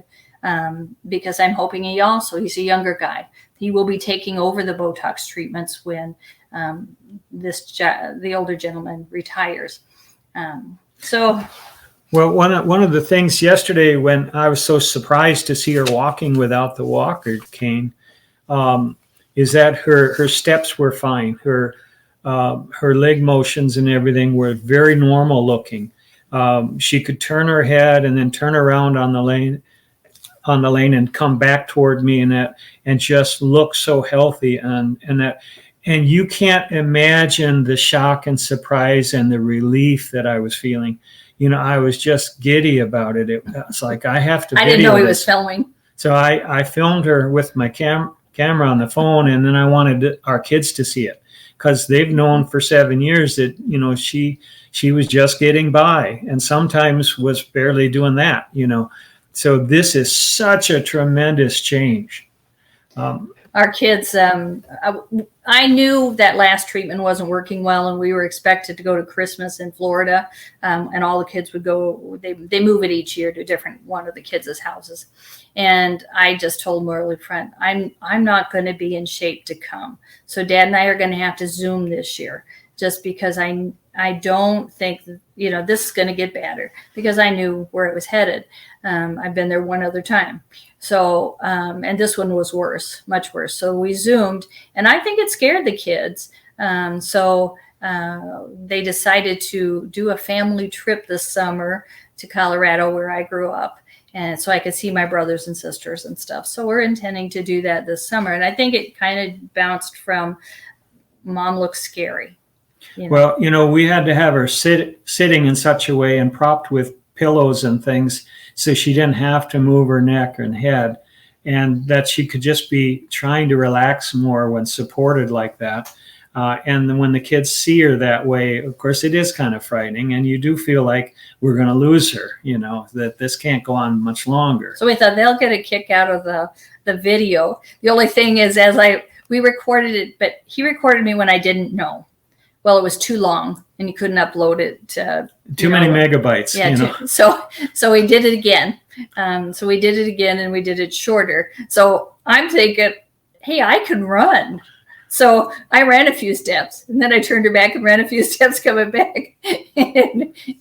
Because I'm hoping he's a younger guy. He will be taking over the Botox treatments when the older gentleman retires. Well, one of the things yesterday when I was so surprised to see her walking without the walker cane is that her steps were fine. Her leg motions and everything were very normal looking. She could turn her head and then turn around on the lane and come back toward me and just look so healthy and you can't imagine the shock and surprise and the relief that I was feeling. You know, I was just giddy about it. It's like I have to. I didn't know he was filming. So I filmed her with my camera on the phone, and then I wanted our kids to see it because they've known for 7 years that, you know, she was just getting by and sometimes was barely doing that, you know. So this is such a tremendous change. Our kids, I knew that last treatment wasn't working well, and we were expected to go to Christmas in Florida, and all the kids would go. They move it each year to one of the kids' houses, and I just told Morley friend, I'm not going to be in shape to come. So Dad and I are going to have to Zoom this year, just because I don't think that, you know, this is going to get better because I knew where it was headed. I've been there one other time. So, and this one was worse, much worse. So we Zoomed, and I think it scared the kids. So they decided to do a family trip this summer to Colorado, where I grew up. And so I could see my brothers and sisters and stuff. So we're intending to do that this summer. And I think it kind of bounced from Mom looks scary. You know? Well, you know, we had to have her sitting in such a way and propped with pillows and things so she didn't have to move her neck and head, and that she could just be trying to relax more when supported like that. And then when the kids see her that way, of course, it is kind of frightening, and you do feel like we're going to lose her, you know, that this can't go on much longer. So we thought they'll get a kick out of the video. The only thing is, we recorded it, but he recorded me when I didn't know. Well, it was too long, and you couldn't upload it. Too many megabytes. Yeah. You know? So we did it again. So we did it again, and we did it shorter. So I'm thinking, hey, I can run. So I ran a few steps, and then I turned her back and ran a few steps coming back.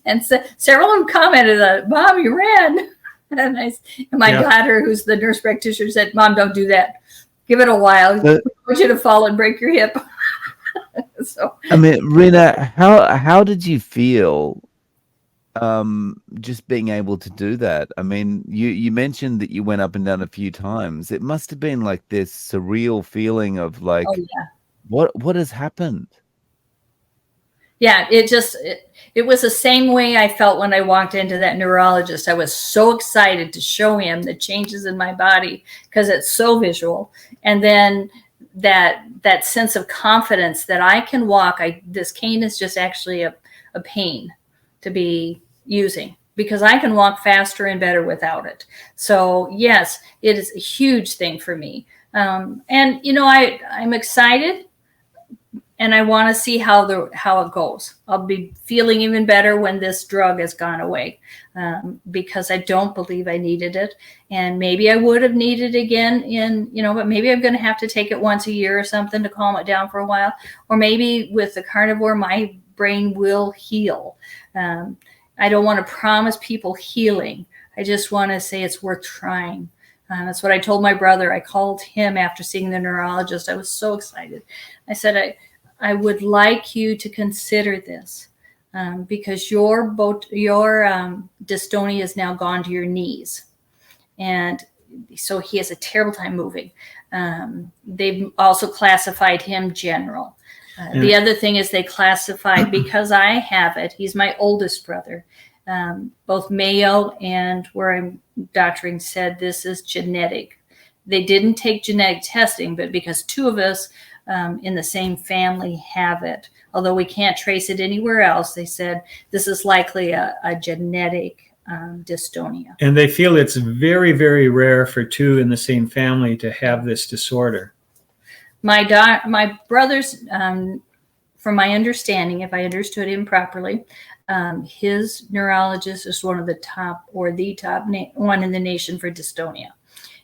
and so several of them commented, Mom, you ran. And my daughter, who's the nurse practitioner, said, Mom, don't do that. Give it a while. I want you to fall and break your hip. So I mean, Rena, how did you feel just being able to do that? I mean, you mentioned that you went up and down a few times. It must have been like this surreal feeling of oh like, yeah. what has happened? Yeah, it was the same way I felt when I walked into that neurologist. I was so excited to show him the changes in my body because it's so visual. And then that sense of confidence that I can walk. This cane is just actually a pain to be using because I can walk faster and better without it. So yes, it is a huge thing for me. And I'm excited and I want to see how it goes. I'll be feeling even better when this drug has gone away, because I don't believe I needed it, and maybe I would have needed it again but maybe I'm going to have to take it once a year or something to calm it down for a while, or maybe with the carnivore my brain will heal. I don't want to promise people healing. I just want to say it's worth trying. That's what I told my brother. I called him after seeing the neurologist. I was so excited. I said, I would like you to consider this, because your dystonia is now gone to your knees. And so he has a terrible time moving. They've also classified him general. The other thing is they classified, because I have it, he's my oldest brother. Both Mayo and where I'm doctoring said this is genetic. They didn't take genetic testing, but because two of us in the same family have it, although we can't trace it anywhere else, they said this is likely a genetic dystonia. And they feel it's very, very rare for two in the same family to have this disorder. My brother's, from my understanding, if I understood him properly, his neurologist is one of the top, or the top one in the nation for dystonia.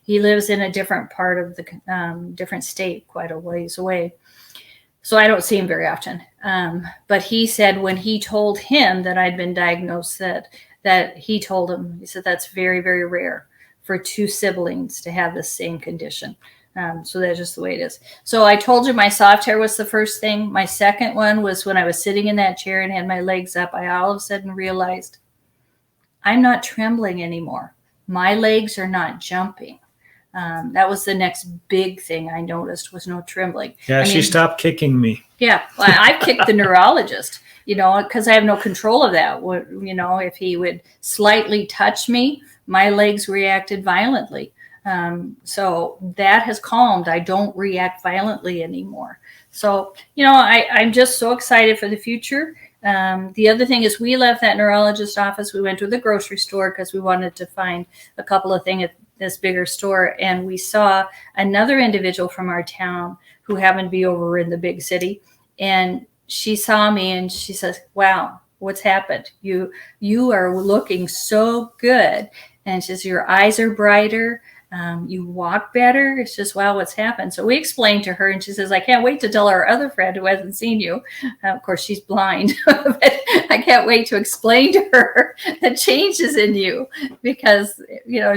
He lives in a different part of the different state, quite a ways away. So I don't see him very often. But he said when he told him that I'd been diagnosed, that he told him, he said, that's very, very rare for two siblings to have the same condition. So that's just the way it is. So I told you my soft hair was the first thing. My second one was when I was sitting in that chair and had my legs up, I all of a sudden realized I'm not trembling anymore. My legs are not jumping. That was the next big thing I noticed, was no trembling. Yeah, she stopped kicking me. Yeah, well, I kicked the neurologist, because I have no control of that. If he would slightly touch me, my legs reacted violently. So that has calmed. I don't react violently anymore. So, I'm just so excited for the future. The other thing is we left that neurologist office. We went to the grocery store because we wanted to find a couple of things at this bigger store. And we saw another individual from our town who happened to be over in the big city. And she saw me and she says, wow, what's happened? You are looking so good. And she says, your eyes are brighter. You walk better. It's just, wow, what's happened? So we explained to her, and she says, I can't wait to tell our other friend who hasn't seen you. Of course, she's blind, but I can't wait to explain to her the changes in you, because,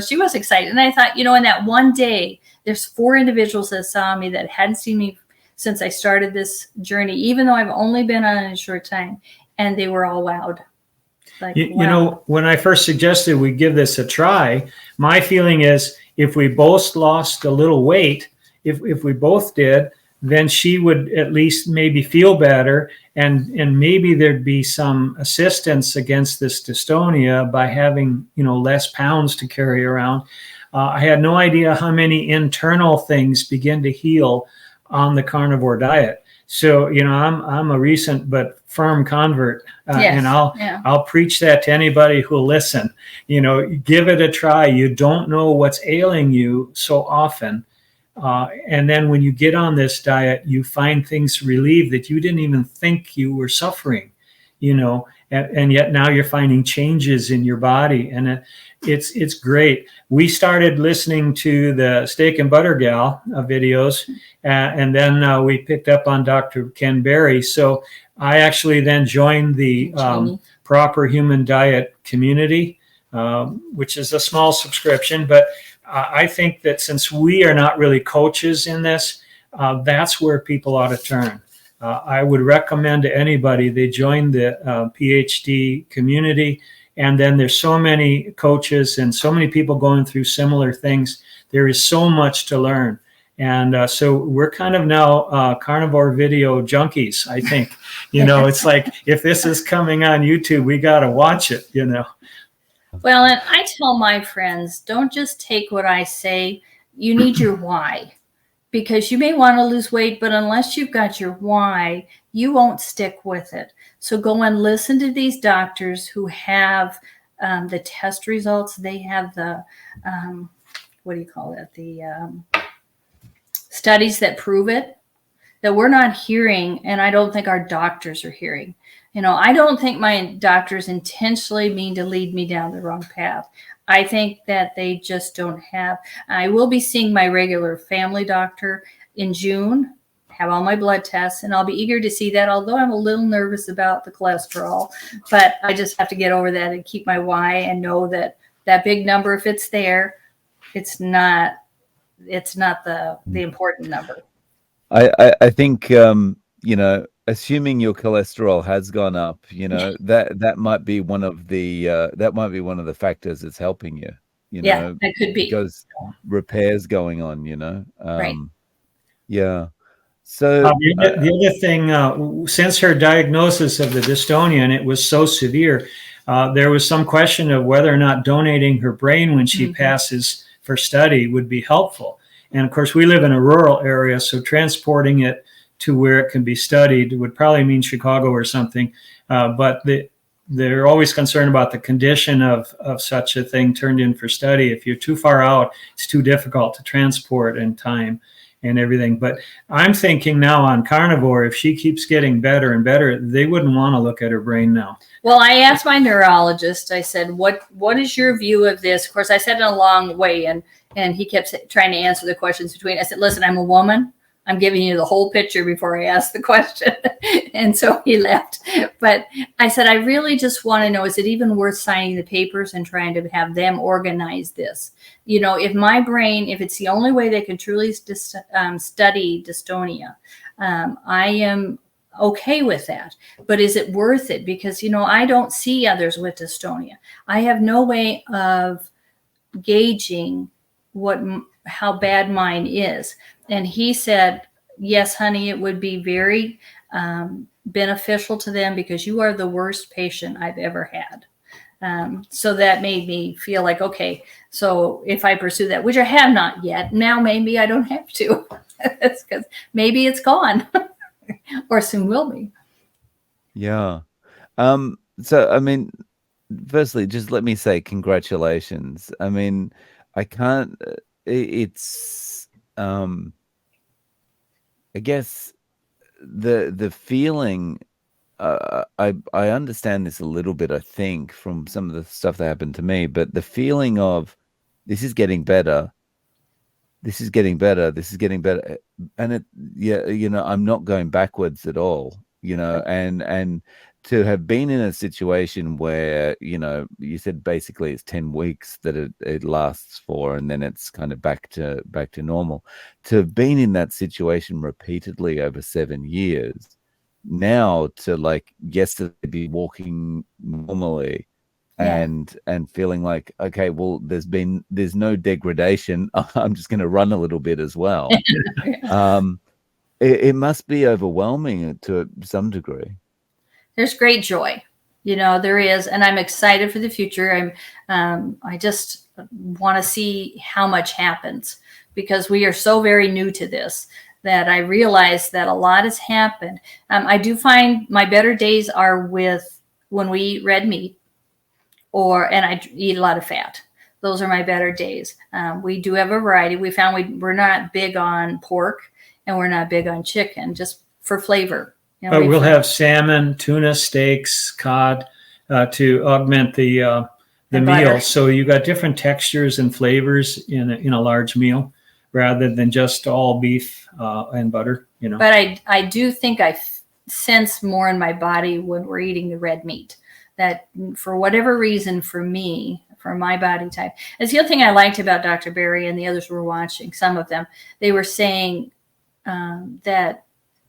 she was excited. And I thought, in that one day, there's 4 individuals that saw me that hadn't seen me since I started this journey, even though I've only been on it a short time, and they were all wowed. Like, wow. When I first suggested we give this a try, my feeling is if we both lost a little weight, if we both did, then she would at least maybe feel better, and maybe there'd be some assistance against this dystonia by having less pounds to carry around. I had no idea how many internal things begin to heal on the carnivore diet. So, I'm a recent but firm convert, Yes. and I'll preach that to anybody who'll listen. Give it a try. You don't know what's ailing you so often. And then when you get on this diet, you find things relieved that you didn't even think you were suffering, and yet now you're finding changes in your body, and it's great. We started listening to the Steak and Butter Gal videos, and then we picked up on Dr. Ken Berry. So I actually then joined the Proper Human Diet community, which is a small subscription. But I think that since we are not really coaches in this, that's where people ought to turn. I would recommend to anybody they join the PhD community. And then there's so many coaches and so many people going through similar things. There is so much to learn. And so we're kind of now carnivore video junkies, I think. It's like, if this is coming on YouTube, we got to watch it, Well, and I tell my friends, don't just take what I say. You need your why, because you may want to lose weight, but unless you've got your why, you won't stick with it. So go and listen to these doctors who have the test results. They have the, what do you call it? The studies that prove it, that we're not hearing, and I don't think our doctors are hearing. I don't think my doctors intentionally mean to lead me down the wrong path. I think that they just don't have. I will be seeing my regular family doctor in June, have all my blood tests, and I'll be eager to see that, although I'm a little nervous about the cholesterol. But I just have to get over that and keep my why and know that that big number, if it's there, it's not the important number. I think assuming your cholesterol has gone up, that might be one of the factors that's helping you. Yeah, that could be, because repairs going on. Right. Yeah. So the other thing, since her diagnosis of the dystonia, and it was so severe, there was some question of whether or not donating her brain when she passes for study would be helpful. And of course, we live in a rural area, so transporting it to where it can be studied would probably mean Chicago or something. But they're always concerned about the condition of such a thing turned in for study. If you're too far out, it's too difficult to transport in time and everything. But I'm thinking now on Carnivore, if she keeps getting better and better, they wouldn't want to look at her brain now. Well, I asked my neurologist, I said, what is your view of this? Of course, I said it a long way, and he kept trying to answer the questions between. I said, listen, I'm a woman. I'm giving you the whole picture before I ask the question. And so he left. But I said, I really just want to know, is it even worth signing the papers and trying to have them organize this? If my brain, if it's the only way they can truly study dystonia, I am okay with that. But is it worth it? Because, I don't see others with dystonia. I have no way of gauging how bad mine is. And he said, yes, honey, it would be very beneficial to them because you are the worst patient I've ever had. So that made me feel like, okay, so if I pursue that, which I have not yet, now maybe I don't have to. That's because maybe it's gone or soon will be. Yeah. So, I mean, firstly, just let me say congratulations. I mean, I can't, it's, I guess the feeling, I understand this a little bit, I think, from some of the stuff that happened to me, but the feeling of this is getting better, this is getting better, this is getting better. And I'm not going backwards at all, and to have been in a situation where, you said basically it's 10 weeks that it lasts for, and then it's kind of back to normal. To have been in that situation repeatedly over 7 years, now to like yesterday be walking normally and feeling like, okay, well, there's no degradation. I'm just going to run a little bit as well. It must be overwhelming to some degree. There's great joy, there is, and I'm excited for the future. I just want to see how much happens because we are so very new to this that I realize that a lot has happened. I do find my better days are when we eat red meat and I eat a lot of fat. Those are my better days. We do have a variety. We found we're not big on pork and we're not big on chicken, just for flavor. But we'll have salmon, tuna, steaks, cod to augment the meal. So you got different textures and flavors in a large meal rather than just all beef and butter. But I do think I sense more in my body when we're eating the red meat. That for whatever reason, for me, for my body type. That's the other thing I liked about Dr. Berry and the others were watching. Some of them, they were saying that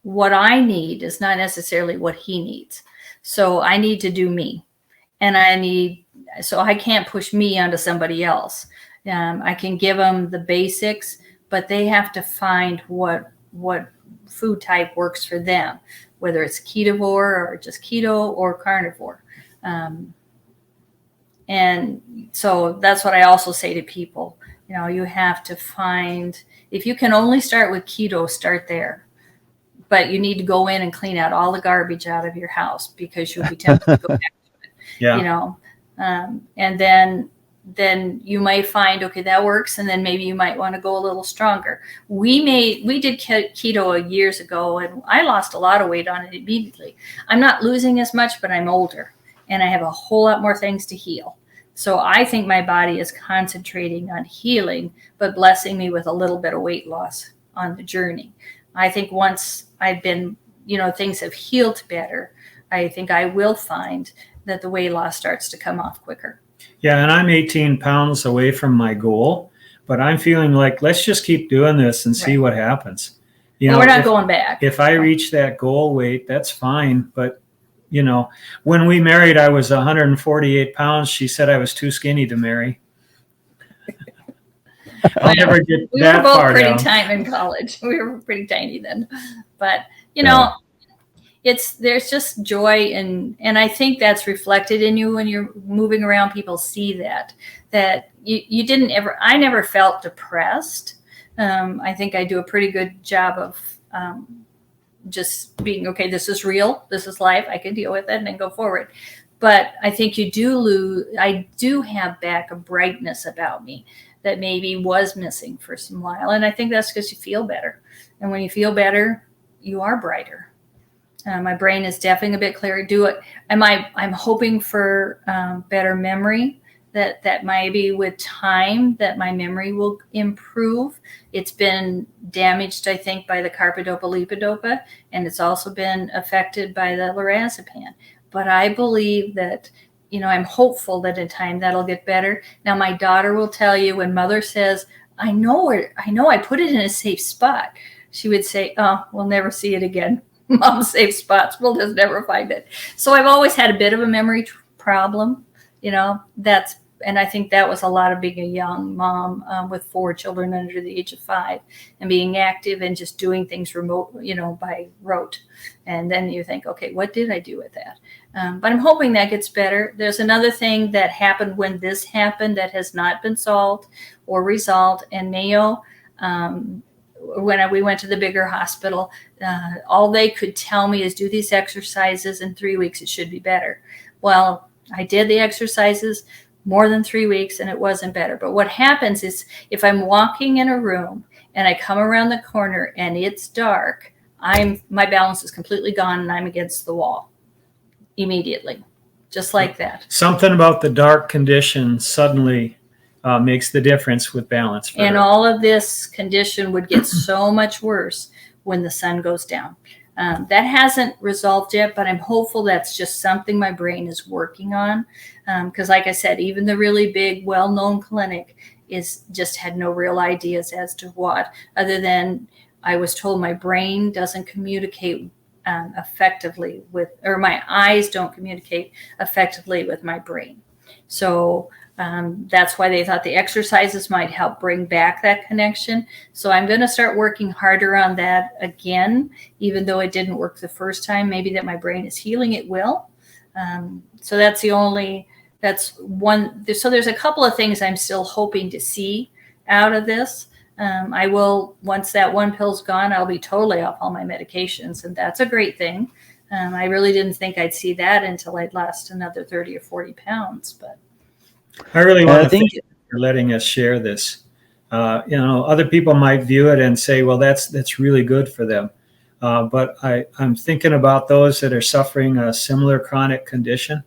what I need is not necessarily what he needs. So I need to do me, and so I can't push me onto somebody else. I can give them the basics, but they have to find what food type works for them, whether it's ketovore or just keto or carnivore. And so that's what I also say to people. You have to find, if you can only start with keto, start there. But you need to go in and clean out all the garbage out of your house, because you'll be tempted to go back to it. Yeah. And then you might find, okay, that works. And then maybe you might want to go a little stronger. We did keto years ago, and I lost a lot of weight on it immediately. I'm not losing as much, but I'm older and I have a whole lot more things to heal. So I think my body is concentrating on healing, but blessing me with a little bit of weight loss on the journey. I think once I've been, things have healed better, I think I will find that the weight loss starts to come off quicker. Yeah, and I'm 18 pounds away from my goal, but I'm feeling like, let's just keep doing this and see what happens. We're not going back. If I reach that goal weight, that's fine. But, when we married, I was 148 pounds. She said I was too skinny to marry. I'll never get we that were both far pretty down. tiny in college. We were pretty tiny then, but there's just joy, and I think that's reflected in you when you're moving around. People see that I never felt depressed. I think I do a pretty good job of just being, okay, this is real, this is life, I can deal with it and then go forward. But I think I do have back a brightness about me that maybe was missing for some while. And I think that's because you feel better. And when you feel better, you are brighter. My brain is definitely a bit clearer. I'm hoping for better memory, that maybe with time that my memory will improve. It's been damaged, I think, by the carbidopa-levodopa, and it's also been affected by the lorazepam. But I believe that, I'm hopeful that in time that'll get better. Now, my daughter will tell you, when mother says, I know I put it in a safe spot, she would say, oh, we'll never see it again. Mom's safe spots, we'll just never find it. So I've always had a bit of a memory problem, and I think that was a lot of being a young mom with 4 children under the age of 5 and being active and just doing things remote, by rote. And then you think, okay, what did I do with that? But I'm hoping that gets better. There's another thing that happened when this happened that has not been solved or resolved. And Mayo, when we went to the bigger hospital, all they could tell me is do these exercises in 3 weeks, it should be better. Well, I did the exercises more than 3 weeks and it wasn't better. But what happens is, if I'm walking in a room and I come around the corner and it's dark, my balance is completely gone and I'm against the wall immediately, just like that. Something about the dark condition suddenly makes the difference with balance. And all of this condition would get so much worse when the sun goes down. That hasn't resolved yet, but I'm hopeful that's just something my brain is working on. Because like I said, even the really big, well-known clinic just had no real ideas as to what, other than I was told my brain doesn't communicate effectively or my eyes don't communicate effectively with my brain. So that's why they thought the exercises might help bring back that connection. So I'm going to start working harder on that again, even though it didn't work the first time. Maybe that my brain is healing, it will. So that's one. So there's a couple of things I'm still hoping to see out of this. I will, once that one pill's gone, I'll be totally off all my medications, and that's a great thing. I really didn't think I'd see that until I'd lost another 30 or 40 pounds, but. I really want to thank you for letting us share this. Other people might view it and say, well, that's really good for them. But I'm thinking about those that are suffering a similar chronic condition,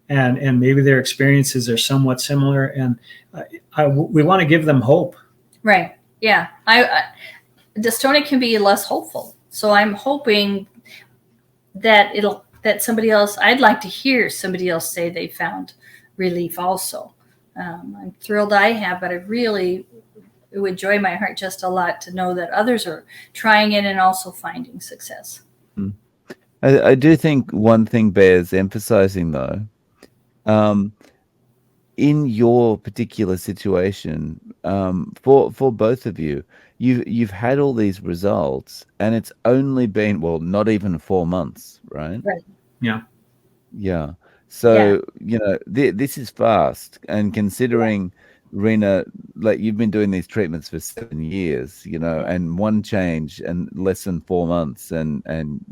and maybe their experiences are somewhat similar. And we want to give them hope. Right. Yeah. Dystonia can be less hopeful. So I'm hoping that somebody else, I'd like to hear somebody else say they found relief also. I'm thrilled I have, but I really it would joy my heart just a lot to know that others are trying it and also finding success. I do think one thing bears emphasizing, though. In your particular situation, for both of you, you've had all these results, and it's only been, well, not even 4 months, right? Right. Yeah. Yeah. So, you know, this is fast. And considering, Rena, like you've been doing these treatments for 7 years, you know, and one change and less than 4 months, and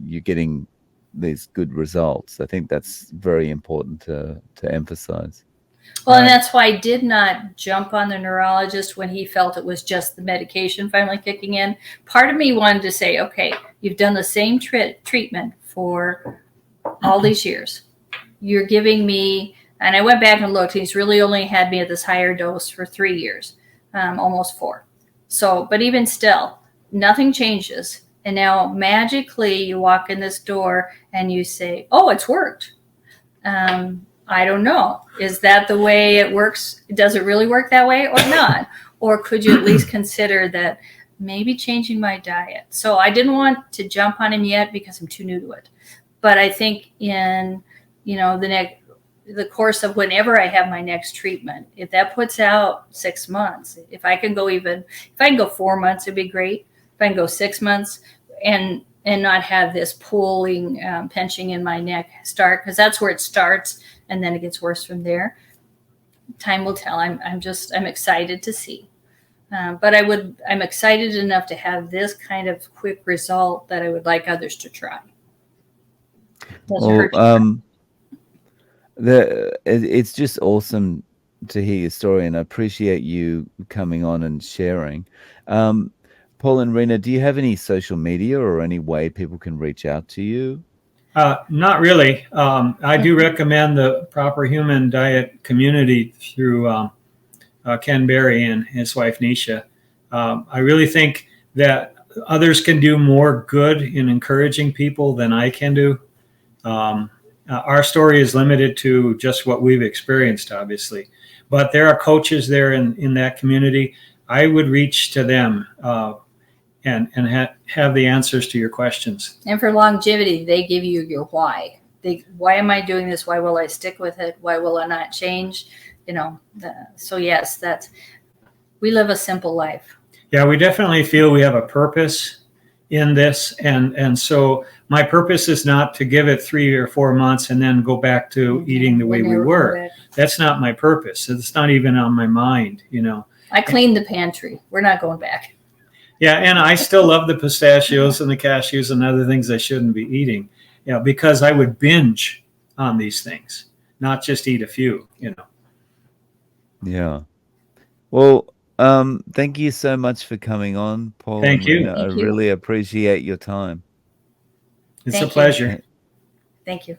you're getting these good results. I think that's very important to emphasize. Well, and that's why I did not jump on the neurologist when he felt it was just the medication finally kicking in. Part of me wanted to say, okay, you've done the same treatment for all these years. You're giving me, and I went back and looked, he's really only had me at this higher dose for 3 years, almost 4. So, but even still, nothing changes. And now magically you walk in this door and you say, oh, it's worked. I don't know. Is that the way it works? Does it really work that way or not? Or could you at least consider that maybe changing my diet? So I didn't want to jump on him yet because I'm too new to it. But I think in, you know, the course of whenever I have my next treatment, if that puts out 6 months, if I can go 4 months, it'd be great. If I can go 6 months and not have this pulling, pinching in my neck start, because that's where it starts. And then it gets worse from there. Time will tell. I'm excited to see. But I'm excited enough to have this kind of quick result that I would like others to try. It's just awesome to hear your story, and I appreciate you coming on and sharing. Paul and Rena, do you have any social media or any way people can reach out to you? Not really. I do recommend the Proper Human Diet community through Ken Berry and his wife Nisha. I really think that others can do more good in encouraging people than I can do. Our story is limited to just what we've experienced, obviously, but there are coaches there in that community. I would reach to them and have the answers to your questions. And for longevity, they give you your why. Why am I doing this? Why will I stick with it? Why will I not change? You know, so yes, we live a simple life. Yeah, we definitely feel we have a purpose in this. And so my purpose is not to give it 3 or 4 months and then go back to eating the way we were. That's not my purpose. It's not even on my mind, you know. I cleaned the pantry. We're not going back. Yeah, and I still love the pistachios and the cashews and other things I shouldn't be eating, you know, because I would binge on these things, not just eat a few, you know. Yeah. Well, thank you so much for coming on, Paul. Thank you. I really appreciate your time. It's a pleasure. Thank you.